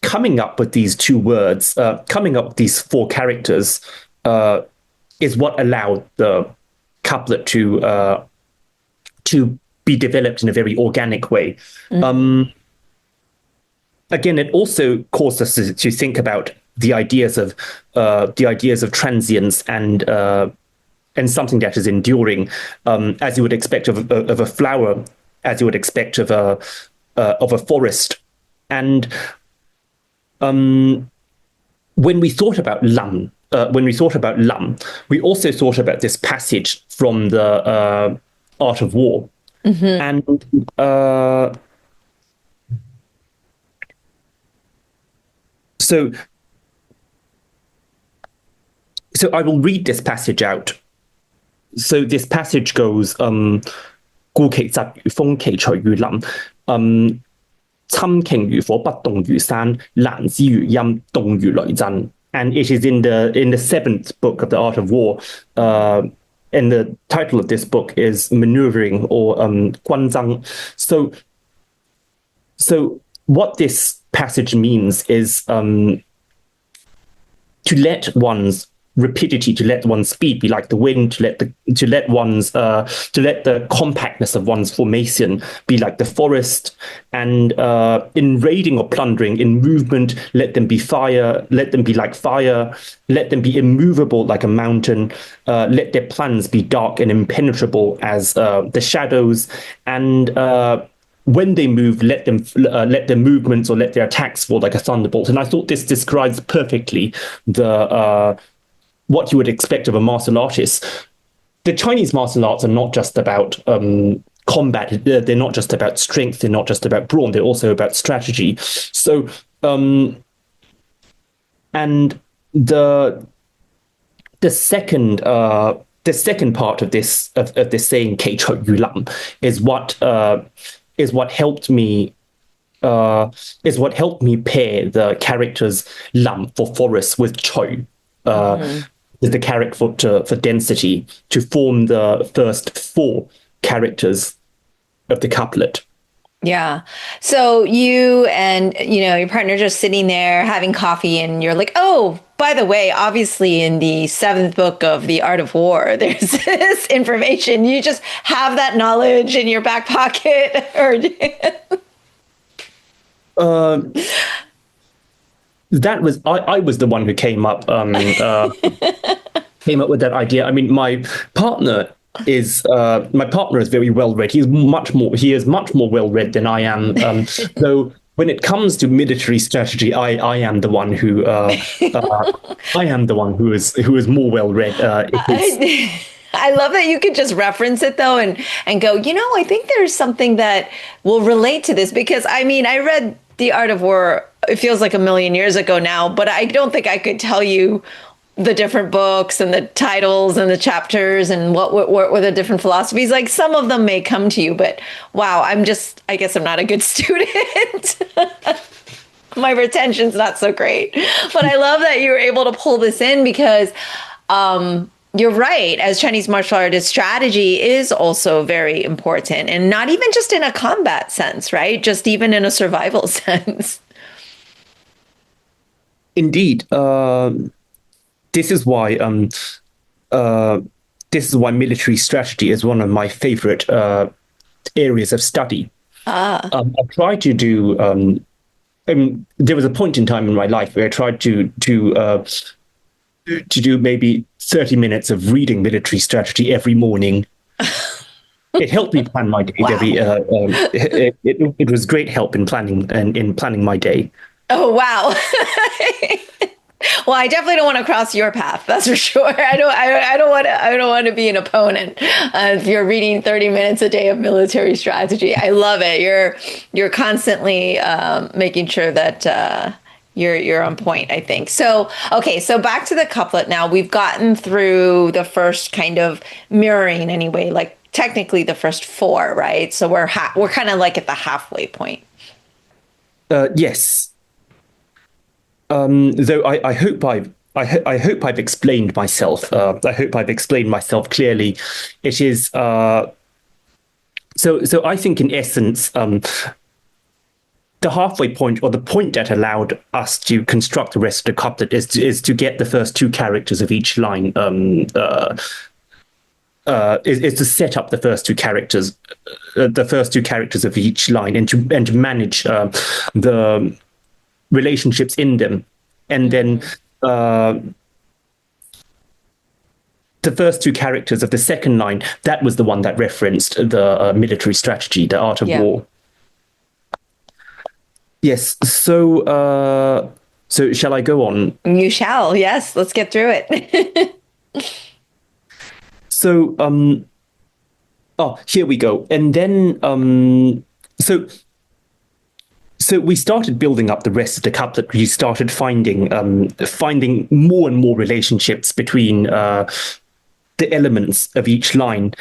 coming up with these two words, coming up with these four characters, is what allowed the couplet to be developed in a very organic way. Again, it also caused us to think about the ideas of transience and something that is enduring, as you would expect of a flower, as you would expect of a forest. And when we thought about Lam, we also thought about this passage from the Art of War, and so I will read this passage out. So this passage goes, 顧其疾如風，其隨如林。侵鯨如火，不動如山；蘭之如陰，動如雷震。And it is in the seventh book of the Art of War. And the title of this book is Maneuvering or 軍爭. So what this passage means is to let one's rapidity, to let one's speed be like the wind, to let the compactness of one's formation be like the forest, and in raiding or plundering, in movement, let them be fire, let them be like fire, let them be immovable like a mountain, let their plans be dark and impenetrable as the shadows, and when they move, let their movements or let their attacks fall like a thunderbolt. And I thought this describes perfectly the what you would expect of a martial artist. The Chinese martial arts are not just about combat. They're not just about strength. They're not just about brawn. They're also about strategy. So, and the second part of this saying "Kei Chou Yu Lam" is what helped me pair the characters Lam for forest with Chou. The character for density, to form the first four characters of the couplet. Yeah. So you and your partner just sitting there having coffee, and you're like, oh, by the way, obviously in the seventh book of the Art of War, there's this information. You just have that knowledge in your back pocket, or that was I was the one who came up with that idea. I mean, my partner is very well read. He is much more well read than I am. Though when it comes to military strategy, I am the one who is more well read. I love that you could just reference it though and go, I think there's something that will relate to this, because I mean, I read The Art of War, it feels like a million years ago now, but I don't think I could tell you the different books and the titles and the chapters and what were the different philosophies. Like, some of them may come to you, but wow, I guess I'm not a good student. My retention's not so great. But I love that you were able to pull this in, because you're right. As Chinese martial artists, strategy is also very important, and not even just in a combat sense, right? Just even in a survival sense. Indeed. This is why military strategy is one of my favorite areas of study. I tried to do. There was a point in time in my life where I tried to do maybe 30 minutes of reading military strategy every morning. It helped me plan my day. Wow. It was great help in planning my day. Oh wow. Well, I definitely don't want to cross your path. That's for sure. I don't want to be an opponent. If you're reading 30 minutes a day of military strategy, I love it. You're constantly making sure that you're on point, I think. So, okay. So back to the couplet. Now we've gotten through the first kind of mirroring anyway, like technically the first four, right? So we're kind of like at the halfway point. Yes. Though I hope I've explained myself. I hope I've explained myself clearly. It is so I think in essence, the halfway point, or the point that allowed us to construct the rest of the couplet, is to get the first two characters of each line. Is to set up the first two characters of each line, and to manage the relationships in them, and then the first two characters of the second line, that was the one that referenced the military strategy, the art of war. Yes. So shall I go on? You shall. Yes. Let's get through it. So, here we go. And then, so we started building up the rest of the couplet. We started finding more and more relationships between the elements of each line,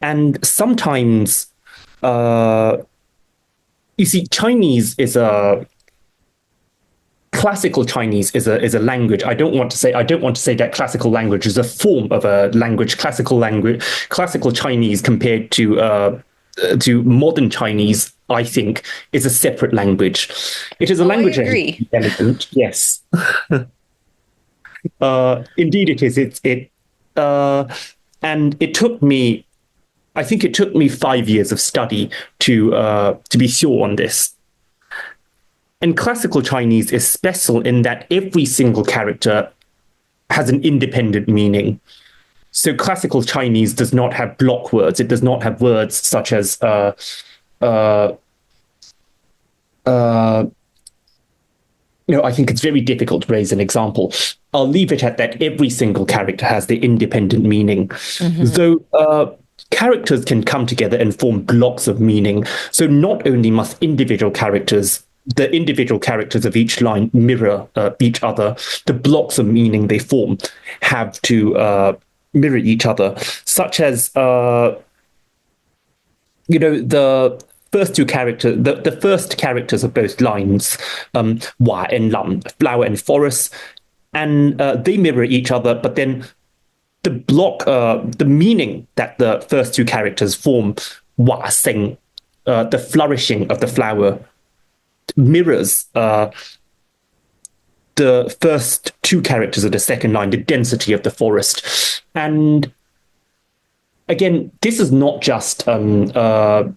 and sometimes, you see, classical Chinese is a language. I don't want to say that classical language is a form of a language. Classical Chinese compared to modern Chinese, I think, is a separate language. It is a language that is elegant. Yes, indeed it is. And it took me, I think it took me 5 years of study to be sure on this. And classical Chinese is special in that every single character has an independent meaning. So classical Chinese does not have block words. It does not have words such as I think it's very difficult to raise an example. I'll leave it at that. Every single character has the independent meaning. Though characters can come together and form blocks of meaning. So not only must the individual characters of each line mirror each other, the blocks of meaning they form have to mirror each other, such as the first characters of both lines, Wa and Lam, flower and forest, and they mirror each other, but then the meaning that the first two characters form, Wa Sing, the flourishing of the flower, mirrors the first two characters of the second line, the density of the forest. And again, this is not just the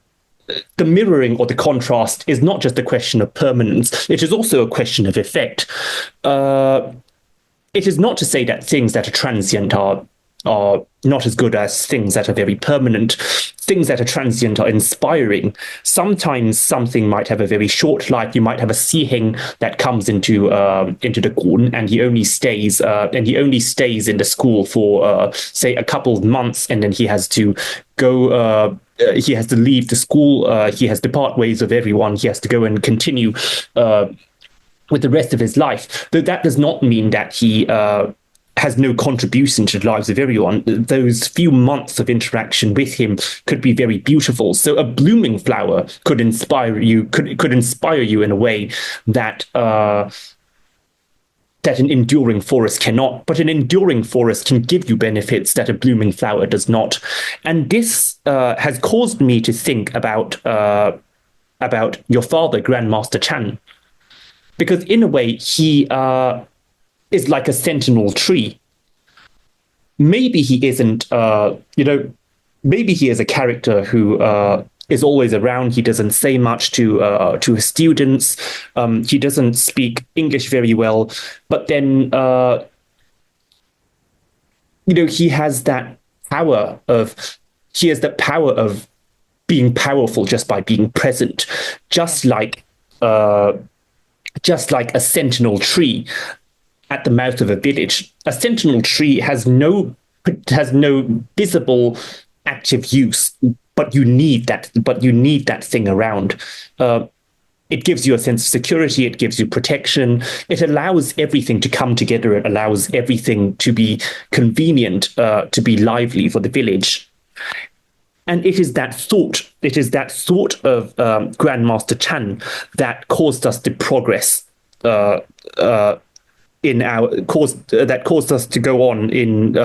mirroring or the contrast is not just a question of permanence. It is also a question of effect. It is not to say that things that are transient are not as good as things that are very permanent. Things that are transient are inspiring. Sometimes something might have a very short life. You might have a Siheng that comes into the Gun, and he only stays in the school for say a couple of months, and then he has to go. He has to leave the school. He has to part ways with everyone. He has to go and continue with the rest of his life. Though that does not mean that he has no contribution to the lives of everyone. Those few months of interaction with him could be very beautiful. So a blooming flower could inspire you. Could inspire you in a way that that an enduring forest cannot. But an enduring forest can give you benefits that a blooming flower does not. And this has caused me to think about your father, Grandmaster Chan, because in a way he is like a sentinel tree. Maybe he isn't, maybe he is a character who is always around. He doesn't say much to his students. He doesn't speak English very well. But then, he has that power of being powerful just by being present, just like a sentinel tree at the mouth of a village. A sentinel tree has no visible active use, but you need that thing around. It gives you a sense of security. It gives you protection. It allows everything to come together. It allows everything to be convenient, to be lively for the village. And it is that thought of Grandmaster Chan that caused us to progress in our caused us to go on in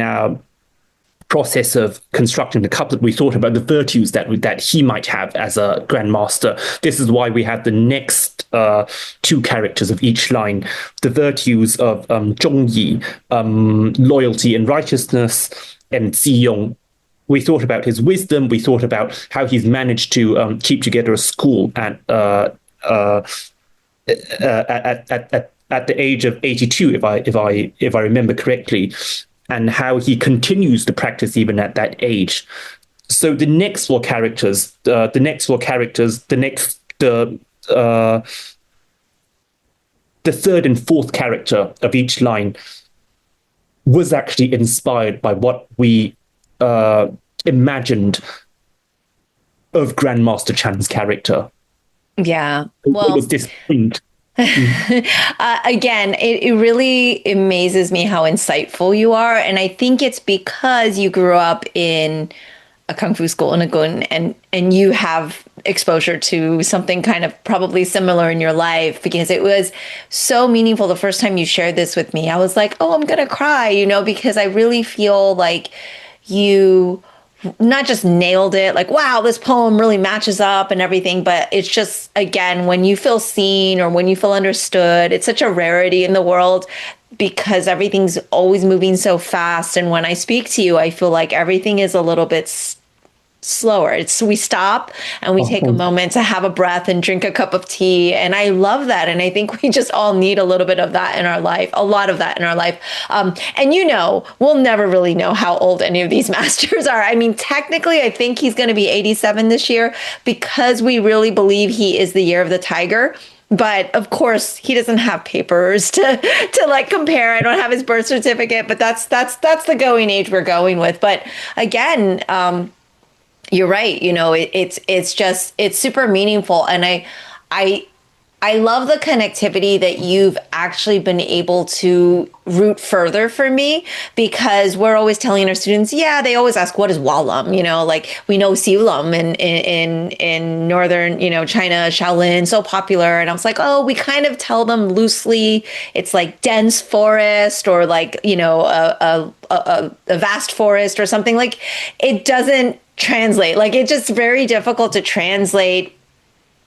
our process of constructing the couplet. We thought about the virtues that he might have as a grandmaster. This is why we have the next two characters of each line, the virtues of Zhongyi, loyalty and righteousness, and Ziyong. We thought about his wisdom. We thought about how he's managed to keep together a school at the age of 82, if I remember correctly, and how he continues to practice even at that age. So the next four characters, the third and fourth character of each line was actually inspired by what we imagined of Grandmaster Chan's character. Yeah. Well, it was distinct. Again, it really amazes me how insightful you are. And I think it's because you grew up in a Kung Fu school in a gun, and you have exposure to something kind of probably similar in your life, because it was so meaningful. The first time you shared this with me, I was like, oh, I'm going to cry, because I really feel like you not just nailed it, like, wow, this poem really matches up and everything, but it's just, again, when you feel seen or when you feel understood, it's such a rarity in the world because everything's always moving so fast. And when I speak to you, I feel like everything is a little bit slower. We stop and we take a moment to have a breath and drink a cup of tea. And I love that. And I think we just all need a little bit of that in our life, a lot of that in our life. And we'll never really know how old any of these masters are. I mean, technically, I think he's going to be 87 this year because we really believe he is the year of the tiger. But of course, he doesn't have papers to like compare. I don't have his birth certificate, but that's the going age we're going with. But again, you're right. It's super meaningful. And I love the connectivity that you've actually been able to root further for me, because we're always telling our students, they always ask, what is Walam? Like we know Siulam in northern, China, Shaolin, so popular. And I was like, oh, we kind of tell them loosely. It's like dense forest or like, a vast forest or something. Like it doesn't translate. Like it's just very difficult to translate,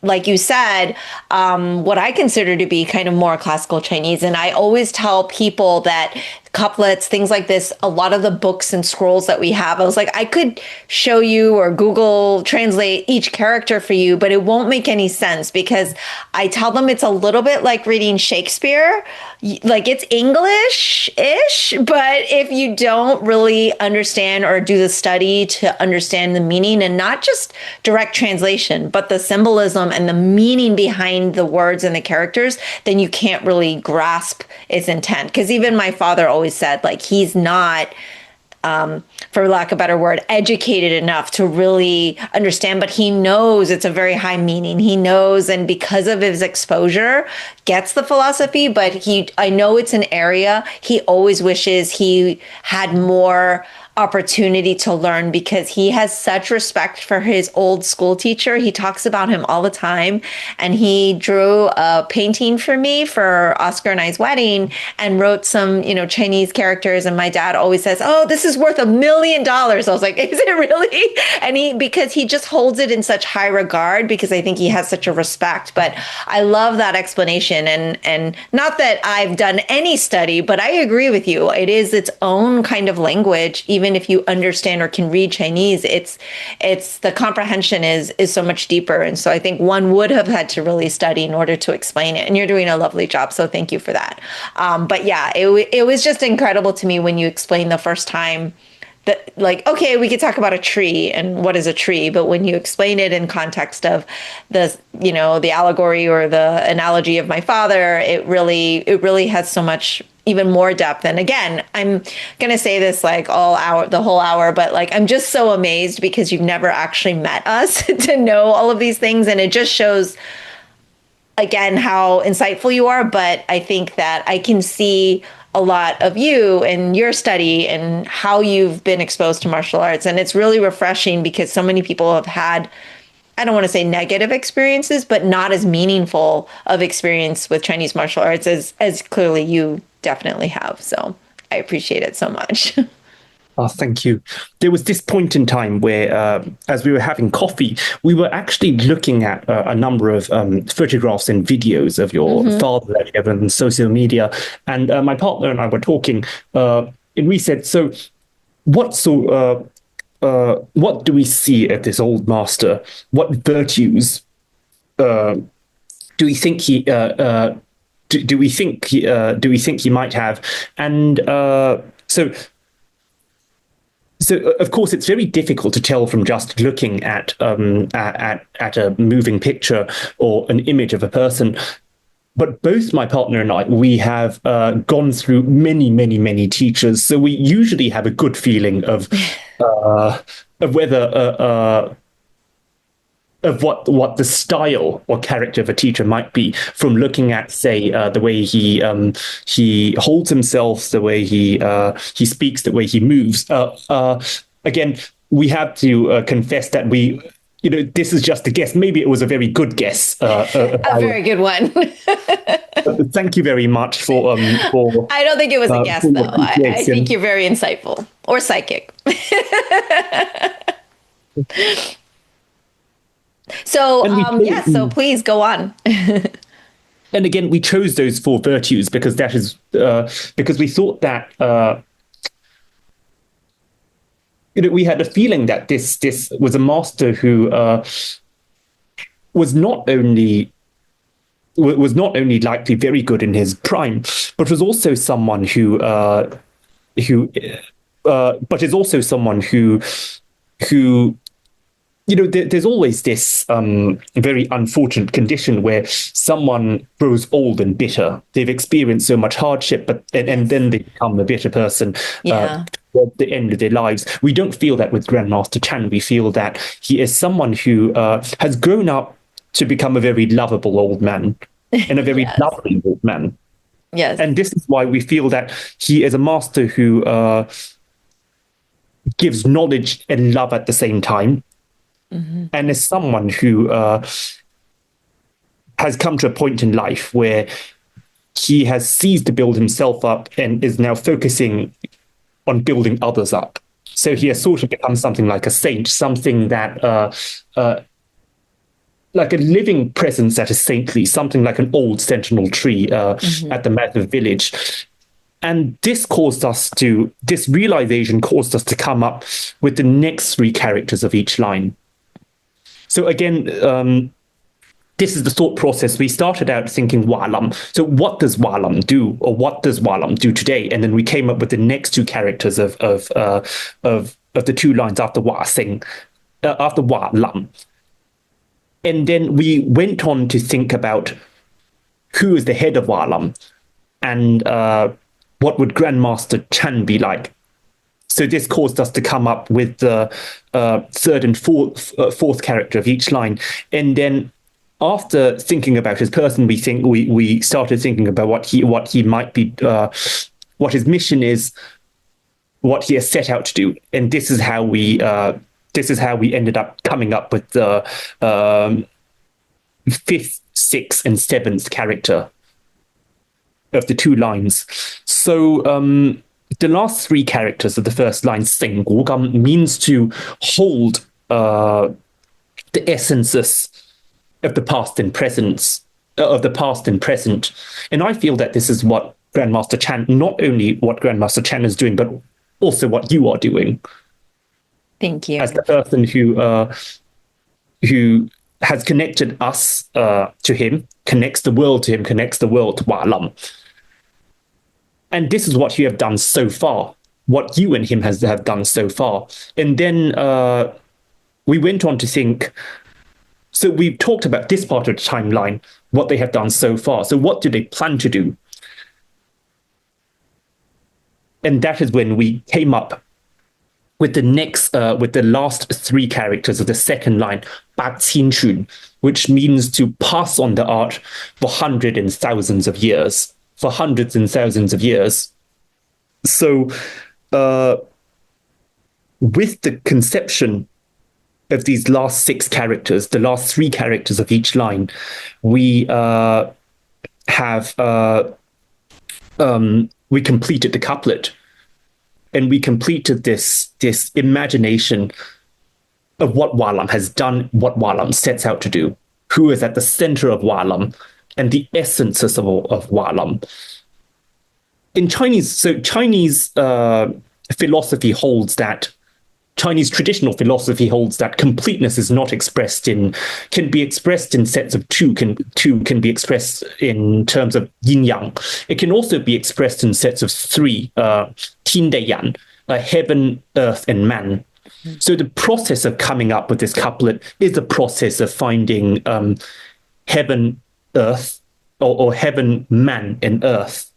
like you said, what I consider to be kind of more classical Chinese. And I always tell people that couplets, things like this, a lot of the books and scrolls that we have, I was like, I could show you or Google translate each character for you, but it won't make any sense because I tell them it's a little bit like reading Shakespeare. Like it's English-ish, but if you don't really understand or do the study to understand the meaning, and not just direct translation, but the symbolism and the meaning behind the words and the characters, then you can't really grasp its intent. Because even my father always said, like, he's not, for lack of a better word, educated enough to really understand, but he knows it's a very high meaning. He knows, and because of his exposure, gets the philosophy, but I know it's an area he always wishes he had more opportunity to learn, because he has such respect for his old school teacher. He talks about him all the time, and he drew a painting for me for Oscar and I's wedding and wrote some, Chinese characters. And my dad always says, oh, this is worth $1 million. I was like, is it really? And because he just holds it in such high regard, because I think he has such a respect. But I love that explanation. And not that I've done any study, but I agree with you. It is its own kind of language. Even if you understand or can read Chinese, it's the comprehension is so much deeper. And so I think one would have had to really study in order to explain it. And you're doing a lovely job. So thank you for that. But yeah, it was just incredible to me when you explained the first time that, like, okay, we could talk about a tree and what is a tree, but when you explain it in context of the allegory or the analogy of my father, it really has so much even more depth. And again, I'm going to say this like the whole hour, but like, I'm just so amazed because you've never actually met us to know all of these things. And it just shows, again, how insightful you are. But I think that I can see a lot of you and your study and how you've been exposed to martial arts. And it's really refreshing because so many people have had I don't want to say negative experiences, but not as meaningful of experience with Chinese martial arts as clearly you definitely have. So I appreciate it so much. Oh, thank you. There was this point in time where, as we were having coffee, we were actually looking at a number of photographs and videos of your father that you have on social media. And my partner and I were talking, and we said, so what do we see at this old master? What virtues do we think he might have? And so, of course, it's very difficult to tell from just looking at a moving picture or an image of a person. But both my partner and I, we have gone through many, many, many teachers, so we usually have a good feeling of whether of what the style or character of a teacher might be from looking at, say, the way he holds himself, the way he speaks, the way he moves. Again, we have to confess that this is just a guess. Maybe it was a very good guess. A very good one. Thank you very much for. I don't think it was a guess, though. I think you're very insightful or psychic. So, so please go on. And again, we chose those 4 virtues because that is because we thought that we had a feeling that this was a master who was not only likely very good in his prime, but was also someone who there's always this very unfortunate condition where someone grows old and bitter. They've experienced so much hardship, and then they become a bitter person at the end of their lives. We don't feel that with Grandmaster Chan. We feel that he is someone who has grown up to become a very lovable old man and a very lovely old man. Yes. And this is why we feel that he is a master who gives knowledge and love at the same time. And as someone who has come to a point in life where he has ceased to build himself up and is now focusing on building others up. So he has sort of become something like a saint, something that like a living presence that is saintly, something like an old sentinel tree at the mouth of the village. And this realization caused us to come up with the next 3 characters of each line. So again, this is the thought process. We started out thinking Walam. So what does Walam do, or what does Walam do today? And then we came up with the next 2 characters of the 2 lines after after Walam. And then we went on to think about who is the head of Walam, and what would Grandmaster Chan be like. So this caused us to come up with the 3rd and 4th character of each line. And then after thinking about his person, we started thinking about what he might be, what his mission is, what he has set out to do. And this is how we ended up coming up with the 5th, 6th, and 7th character of the 2 lines. So the last 3 characters of the first line, Seng Gu Gam, means to hold the essences of the past and present. And I feel that this is what Grandmaster Chan, not only what Grandmaster Chan is doing, but also what you are doing. Thank you. As the person who has connected us to him, connects the world to him, connects the world to Walam. And this is what you have done so far, what you and him have done so far. And then we went on to think, so we've talked about this part of the timeline, what they have done so far. So what do they plan to do? And that is when we came up with the last 3 characters of the second line, Ba Qin Shun, which means to pass on the art for hundreds and thousands of years. So with the conception of these last six characters, the last three characters of each line, we have we completed the couplet, and we completed this imagination of what Walam has done, what Walam sets out to do, who is at the center of Walam, and the essences of Walam. In Chinese philosophy holds that Chinese traditional philosophy holds that completeness is not can be expressed in sets of two, can be expressed in terms of yin yang. It can also be expressed in sets of three, tin de yan, heaven, earth, and man. So the process of coming up with this couplet is a process of finding heaven, earth, or heaven, man, and earth.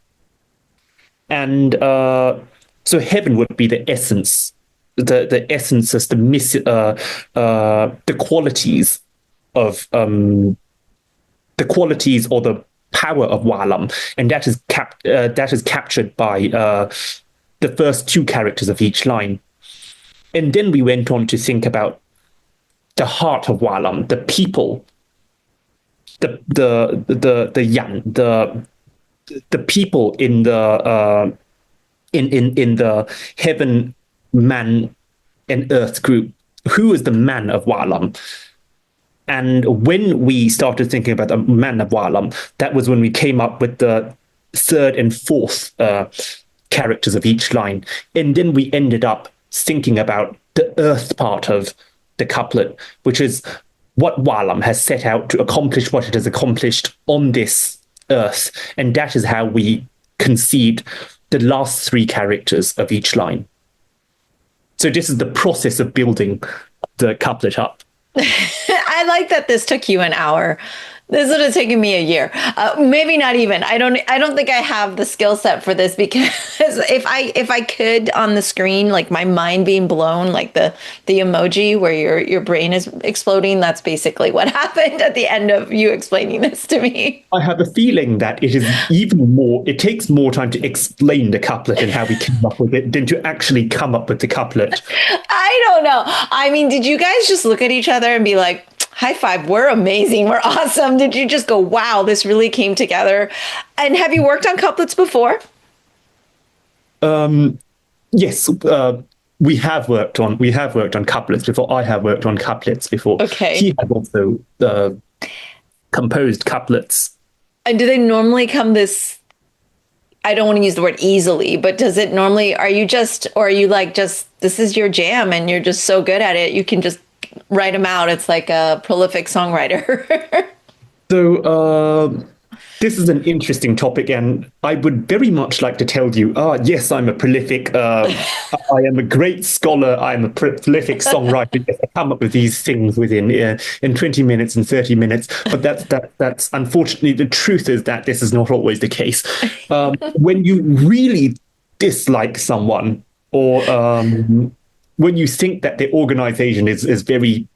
And so heaven would be the essence, the essences, the qualities of the qualities or the power of Walam, and that is captured by the first two characters of each line. And then we went on to think about the heart of Walam, the people, the yan, the people in the heaven, man, and earth group. Who is the man of Walam? And when we started thinking about the man of Walam, that was when we came up with the third and fourth characters of each line. And then we ended up thinking about the earth part of the couplet, which is what Walam has set out to accomplish, what it has accomplished on this earth. And that is how we conceived the last three characters of each line. So this is the process of building the couplet up. I like that this took you an hour. This would have taken me a year. Maybe not even. I don't think I have the skill set for this, because if I could on the screen, like my mind being blown, like the emoji where your brain is exploding, that's basically what happened at the end of you explaining this to me. I have a feeling that it takes more time to explain the couplet and how we came up with it than to actually come up with the couplet. I don't know. I mean, did you guys just look at each other and be like, high five, we're amazing, we're awesome? Did you just go, wow, this really came together? And have you worked on couplets before? Yes, we have worked on couplets before. I have worked on couplets before. Okay. He has also composed couplets. And do they normally come this, I don't want to use the word easily, but does it normally, are you like, this is your jam and you're just so good at it, you can just write them out? It's like a prolific songwriter. So this is an interesting topic, and I would very much like to tell you, yes, I'm a prolific, I am a great scholar, I'm a prolific songwriter. Yes, I come up with these things within in 20 minutes and 30 minutes. But that's unfortunately, the truth is that this is not always the case. When you really dislike someone, or when you think that the organization is very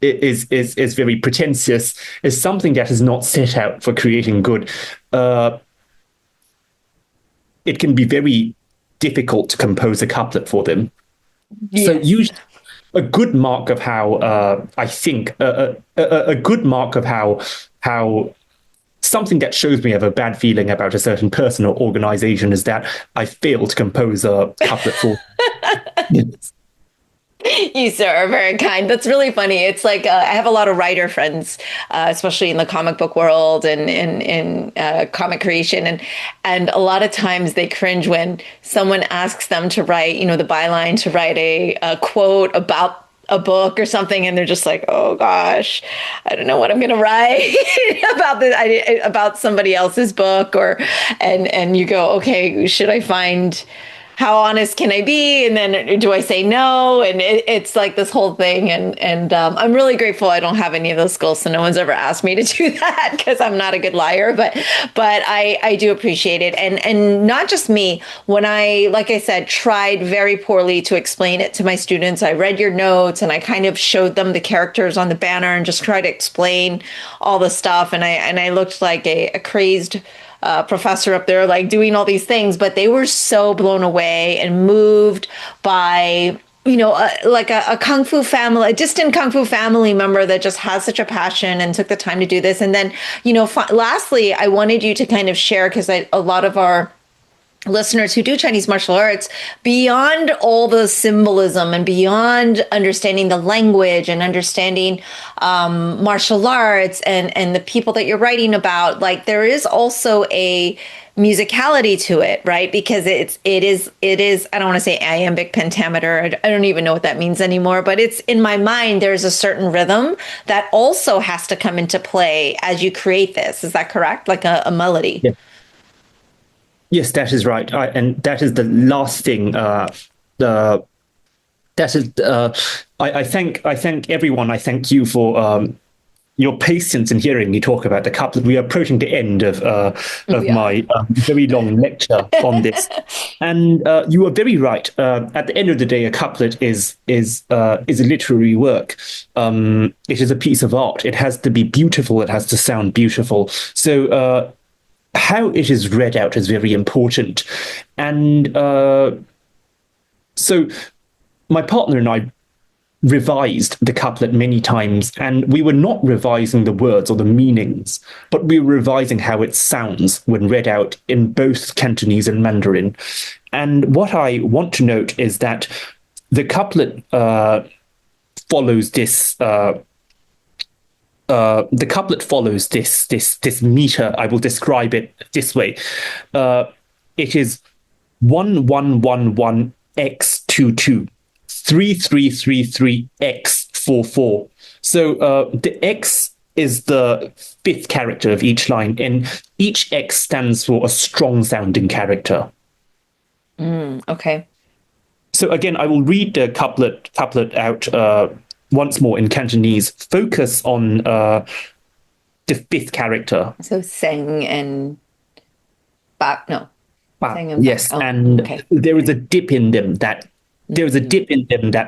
is very pretentious, is something that is not set out for creating good, it can be very difficult to compose a couplet for them. Yes. So usually a good mark of how I think a good mark of how something that shows me I have a bad feeling about a certain person or organization is that I failed to compose a couplet for. Yes. You, sir, are very kind. That's really funny. It's like I have a lot of writer friends, especially in the comic book world and in comic creation, and a lot of times they cringe when someone asks them to write, the byline, to write a quote about a book or something, and they're just like, oh gosh, I don't know what I'm gonna write about somebody else's book, and you go, okay, should I find, how honest can I be? And then do I say no? And it's like this whole thing. And I'm really grateful I don't have any of those skills. So no one's ever asked me to do that, because I'm not a good liar, but I do appreciate it. And not just me, when I, like I said, tried very poorly to explain it to my students, I read your notes and I kind of showed them the characters on the banner and just tried to explain all the stuff. And I looked like a crazed professor up there, like doing all these things, but they were so blown away and moved by like a kung fu family, a distant kung fu family member that just has such a passion and took the time to do this. And then, lastly, I wanted you to kind of share, because a lot of our listeners who do Chinese martial arts, beyond all the symbolism and beyond understanding the language and understanding martial arts and the people that you're writing about, like there is also a musicality to it, right? Because it is I don't want to say iambic pentameter. I don't even know what that means anymore, but it's in my mind, there's a certain rhythm that also has to come into play as you create this. Is that correct? Like a melody? Yeah. Yes, that is right. And that is the last thing. That is. I thank everyone. I thank you for your patience in hearing me talk about the couplet. We are approaching the end of my very long lecture on this, and you are very right. At the end of the day, a couplet is a literary work. It is a piece of art. It has to be beautiful. It has to sound beautiful. So. How it is read out is very important. And so my partner and I revised the couplet many times, and we were not revising the words or the meanings, but we were revising how it sounds when read out in both Cantonese and Mandarin. And what I want to note is that the couplet follows this this meter. I will describe it this way. It is 1111x22, 3333x44. So the x is the fifth character of each line, and each x stands for a strong sounding character. Okay. So again, I will read the couplet out once more in Cantonese. Focus on the fifth character. So seng and ba, no. Seng and Yes, and okay. there is a dip in them that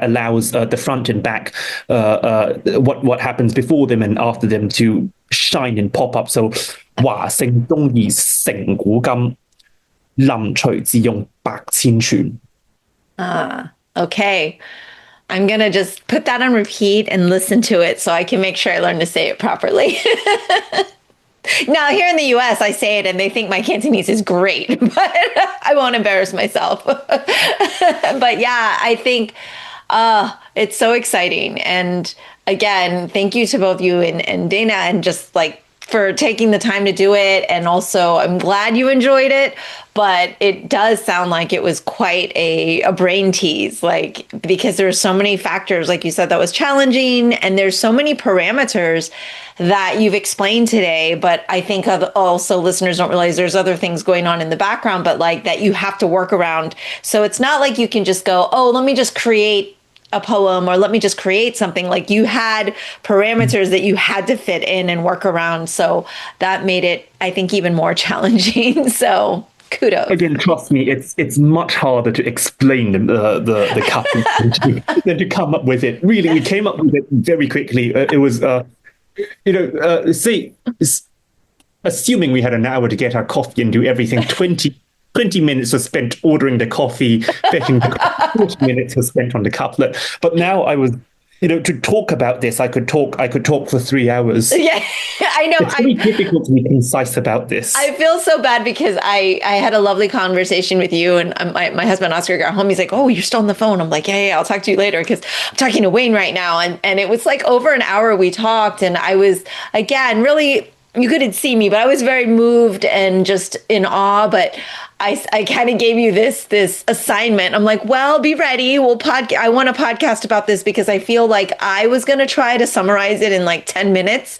allows the front and back, what happens before them and after them to shine and pop up. So 華盛東夷成古今，臨隨自用百千傳. Okay. I'm going to just put that on repeat and listen to it so I can make sure I learn to say it properly. Now, here in the US, I say it and they think my Cantonese is great, but I won't embarrass myself. But yeah, I think it's so exciting. And again, thank you to both you and Dana, and just like for taking the time to do it. And also, I'm glad you enjoyed it, but it does sound like it was quite a brain tease, like, because there's so many factors, like you said, that was challenging. And there's so many parameters that you've explained today. But I think also listeners don't realize there's other things going on in the background, but like that you have to work around. So it's not like you can just go, oh, let me just create a poem or let me just create something. Like you had parameters that you had to fit in and work around. So that made it, I think, even more challenging. So kudos. Again, trust me, it's much harder to explain the couplet than to come up with it. Really, we came up with it very quickly. It was, assuming we had an hour to get our coffee and do everything, 20 minutes was spent ordering the coffee, fetching the coffee, 40 minutes was spent on the couplet. But now I was, to talk about this, I could talk for 3 hours. Yeah, I know. It's really difficult to be concise about this. I feel so bad because I had a lovely conversation with you, and my husband Oscar got home. He's like, "Oh, you're still on the phone." I'm like, yeah, I'll talk to you later because I'm talking to Wayne right now. And it was like over an hour we talked, and I was, again, really, you couldn't see me, but I was very moved and just in awe. But I kind of gave you this assignment. I'm like, well, be ready. I want to podcast about this because I feel like I was going to try to summarize it in like 10 minutes,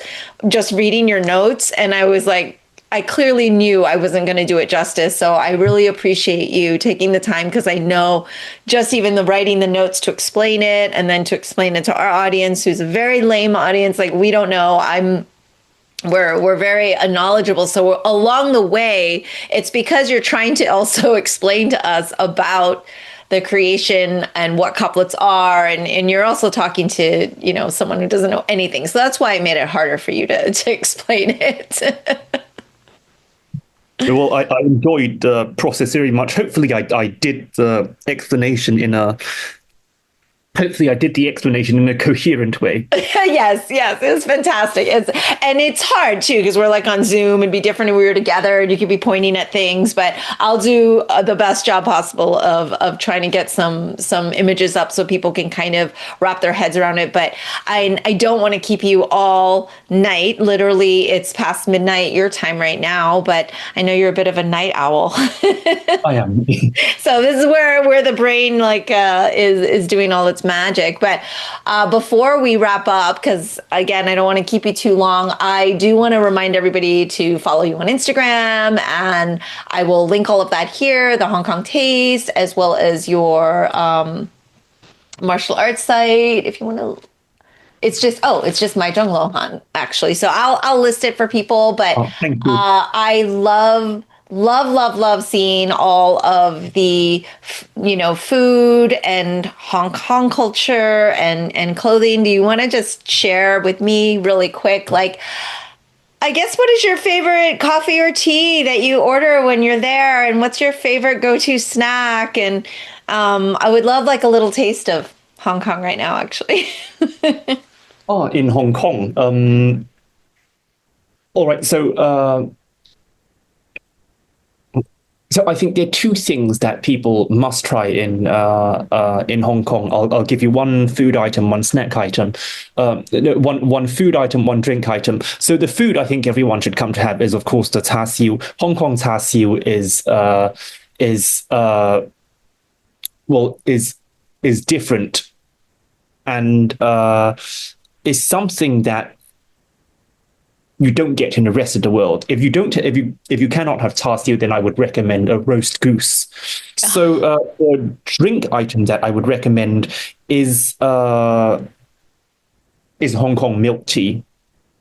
just reading your notes. And I was like, I clearly knew I wasn't going to do it justice. So I really appreciate you taking the time, because I know just even the writing the notes to explain it and then to explain it to our audience, who's a very lame audience. Like, we don't know. We're very knowledgeable. So along the way, it's because you're trying to also explain to us about the creation and what couplets are. And you're also talking to, someone who doesn't know anything. So that's why I made it harder for you to explain it. Well, I enjoyed the process very much. Hopefully I did the explanation in a Hopefully I did the explanation in a coherent way. Yes, it was fantastic. It's hard too because we're like on Zoom and be different if we were together and you could be pointing at things. But I'll do the best job possible of trying to get some images up so people can kind of wrap their heads around it. But I don't want to keep you all night. Literally, it's past midnight your time right now. But I know you're a bit of a night owl. I am. So this is where the brain is doing all its magic. But before we wrap up, because again, I don't want to keep you too long, I do want to remind everybody to follow you on Instagram, and I will link all of that here, the Hong Kong Taste, as well as your martial arts site, if you want to. It's just my Zhongluohan, actually. So I'll list it for people. But thank you. I love seeing all of the, food and Hong Kong culture and clothing. Do you want to just share with me really quick, like, I guess, what is your favorite coffee or tea that you order when you're there? And what's your favorite go-to snack? And I would love like a little taste of Hong Kong right now, actually. In Hong Kong. All right. So I think there are two things that people must try in Hong Kong. I'll give you one food item, one snack item, one food item, one drink item. So the food I think everyone should come to have is, of course, the char siu. Hong Kong char siu is different, and is something that you don't get in the rest of the world. If you cannot have char siu, then I would recommend a roast goose. So the drink item that I would recommend is Hong Kong milk tea,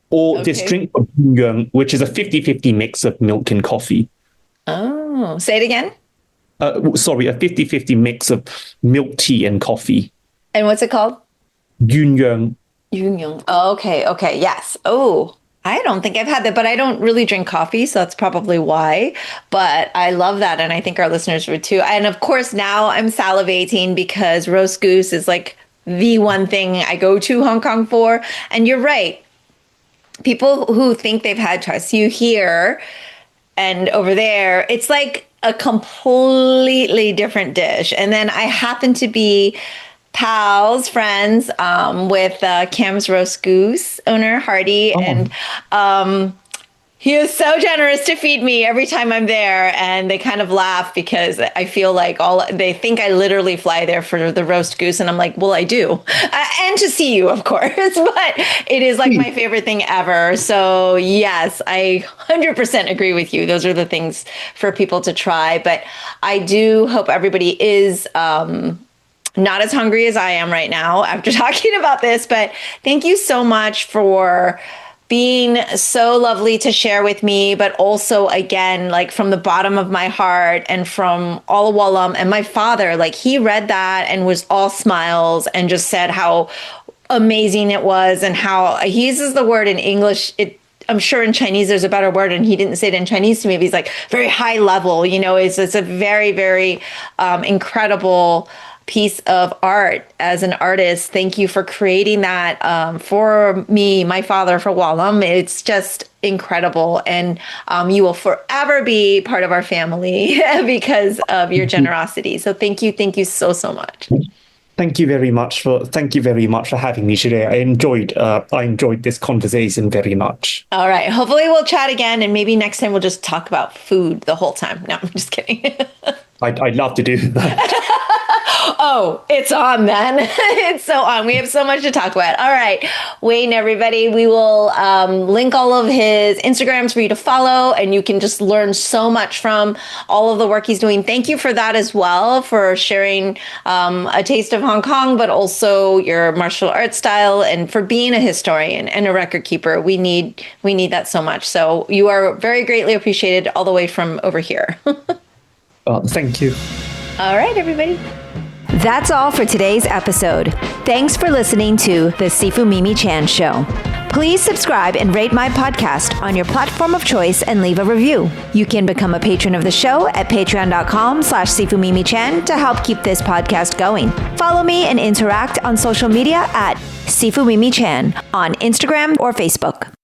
or this drink of Yun, which is a 50-50 mix of milk and coffee. Oh, say it again. Sorry, a 50-50 mix of milk tea and coffee. And what's it called? Yun. Oh, okay, yes. Oh, I don't think I've had that, but I don't really drink coffee, so that's probably why. But I love that, and I think our listeners would too. And of course, now I'm salivating because roast goose is like the one thing I go to Hong Kong for. And you're right. People who think they've had char siu here and over there, it's like a completely different dish. And then I happen to be friends with Cam's Roast Goose owner, Hardy. Oh. And he is so generous to feed me every time I'm there. And they kind of laugh because I feel like they think I literally fly there for the roast goose. And I'm like, well, I do. And to see you, of course. But it is like my favorite thing ever. So yes, I 100% agree with you. Those are the things for people to try. But I do hope everybody is not as hungry as I am right now after talking about this, but thank you so much for being so lovely to share with me, but also, again, like from the bottom of my heart and from all of Wallam. And my father, like, he read that and was all smiles and just said how amazing it was, and how he uses the word in English. I'm sure in Chinese there's a better word, and he didn't say it in Chinese to me, but he's like very high level, it's a very, very incredible piece of art as an artist. Thank you for creating that for me, my father, for Wallam. It's just incredible. And you will forever be part of our family because of your generosity. So thank you so much. Thank you very much for having me today. I enjoyed this conversation very much. All right. Hopefully we'll chat again, and maybe next time we'll just talk about food the whole time. No, I'm just kidding. I'd love to do that. Oh, it's on then. It's so on. We have so much to talk about. All right, Wayne, everybody, we will link all of his Instagrams for you to follow, and you can just learn so much from all of the work he's doing. Thank you for that as well, for sharing a taste of Hong Kong, but also your martial arts style, and for being a historian and a record keeper. We need that so much. So you are very greatly appreciated all the way from over here. Thank you. All right, everybody. That's all for today's episode. Thanks for listening to the Sifu Mimi Chan Show. Please subscribe and rate my podcast on your platform of choice and leave a review. You can become a patron of the show at patreon.com/sifumimi-chan to help keep this podcast going. Follow me and interact on social media at Sifumimi-chan on Instagram or Facebook.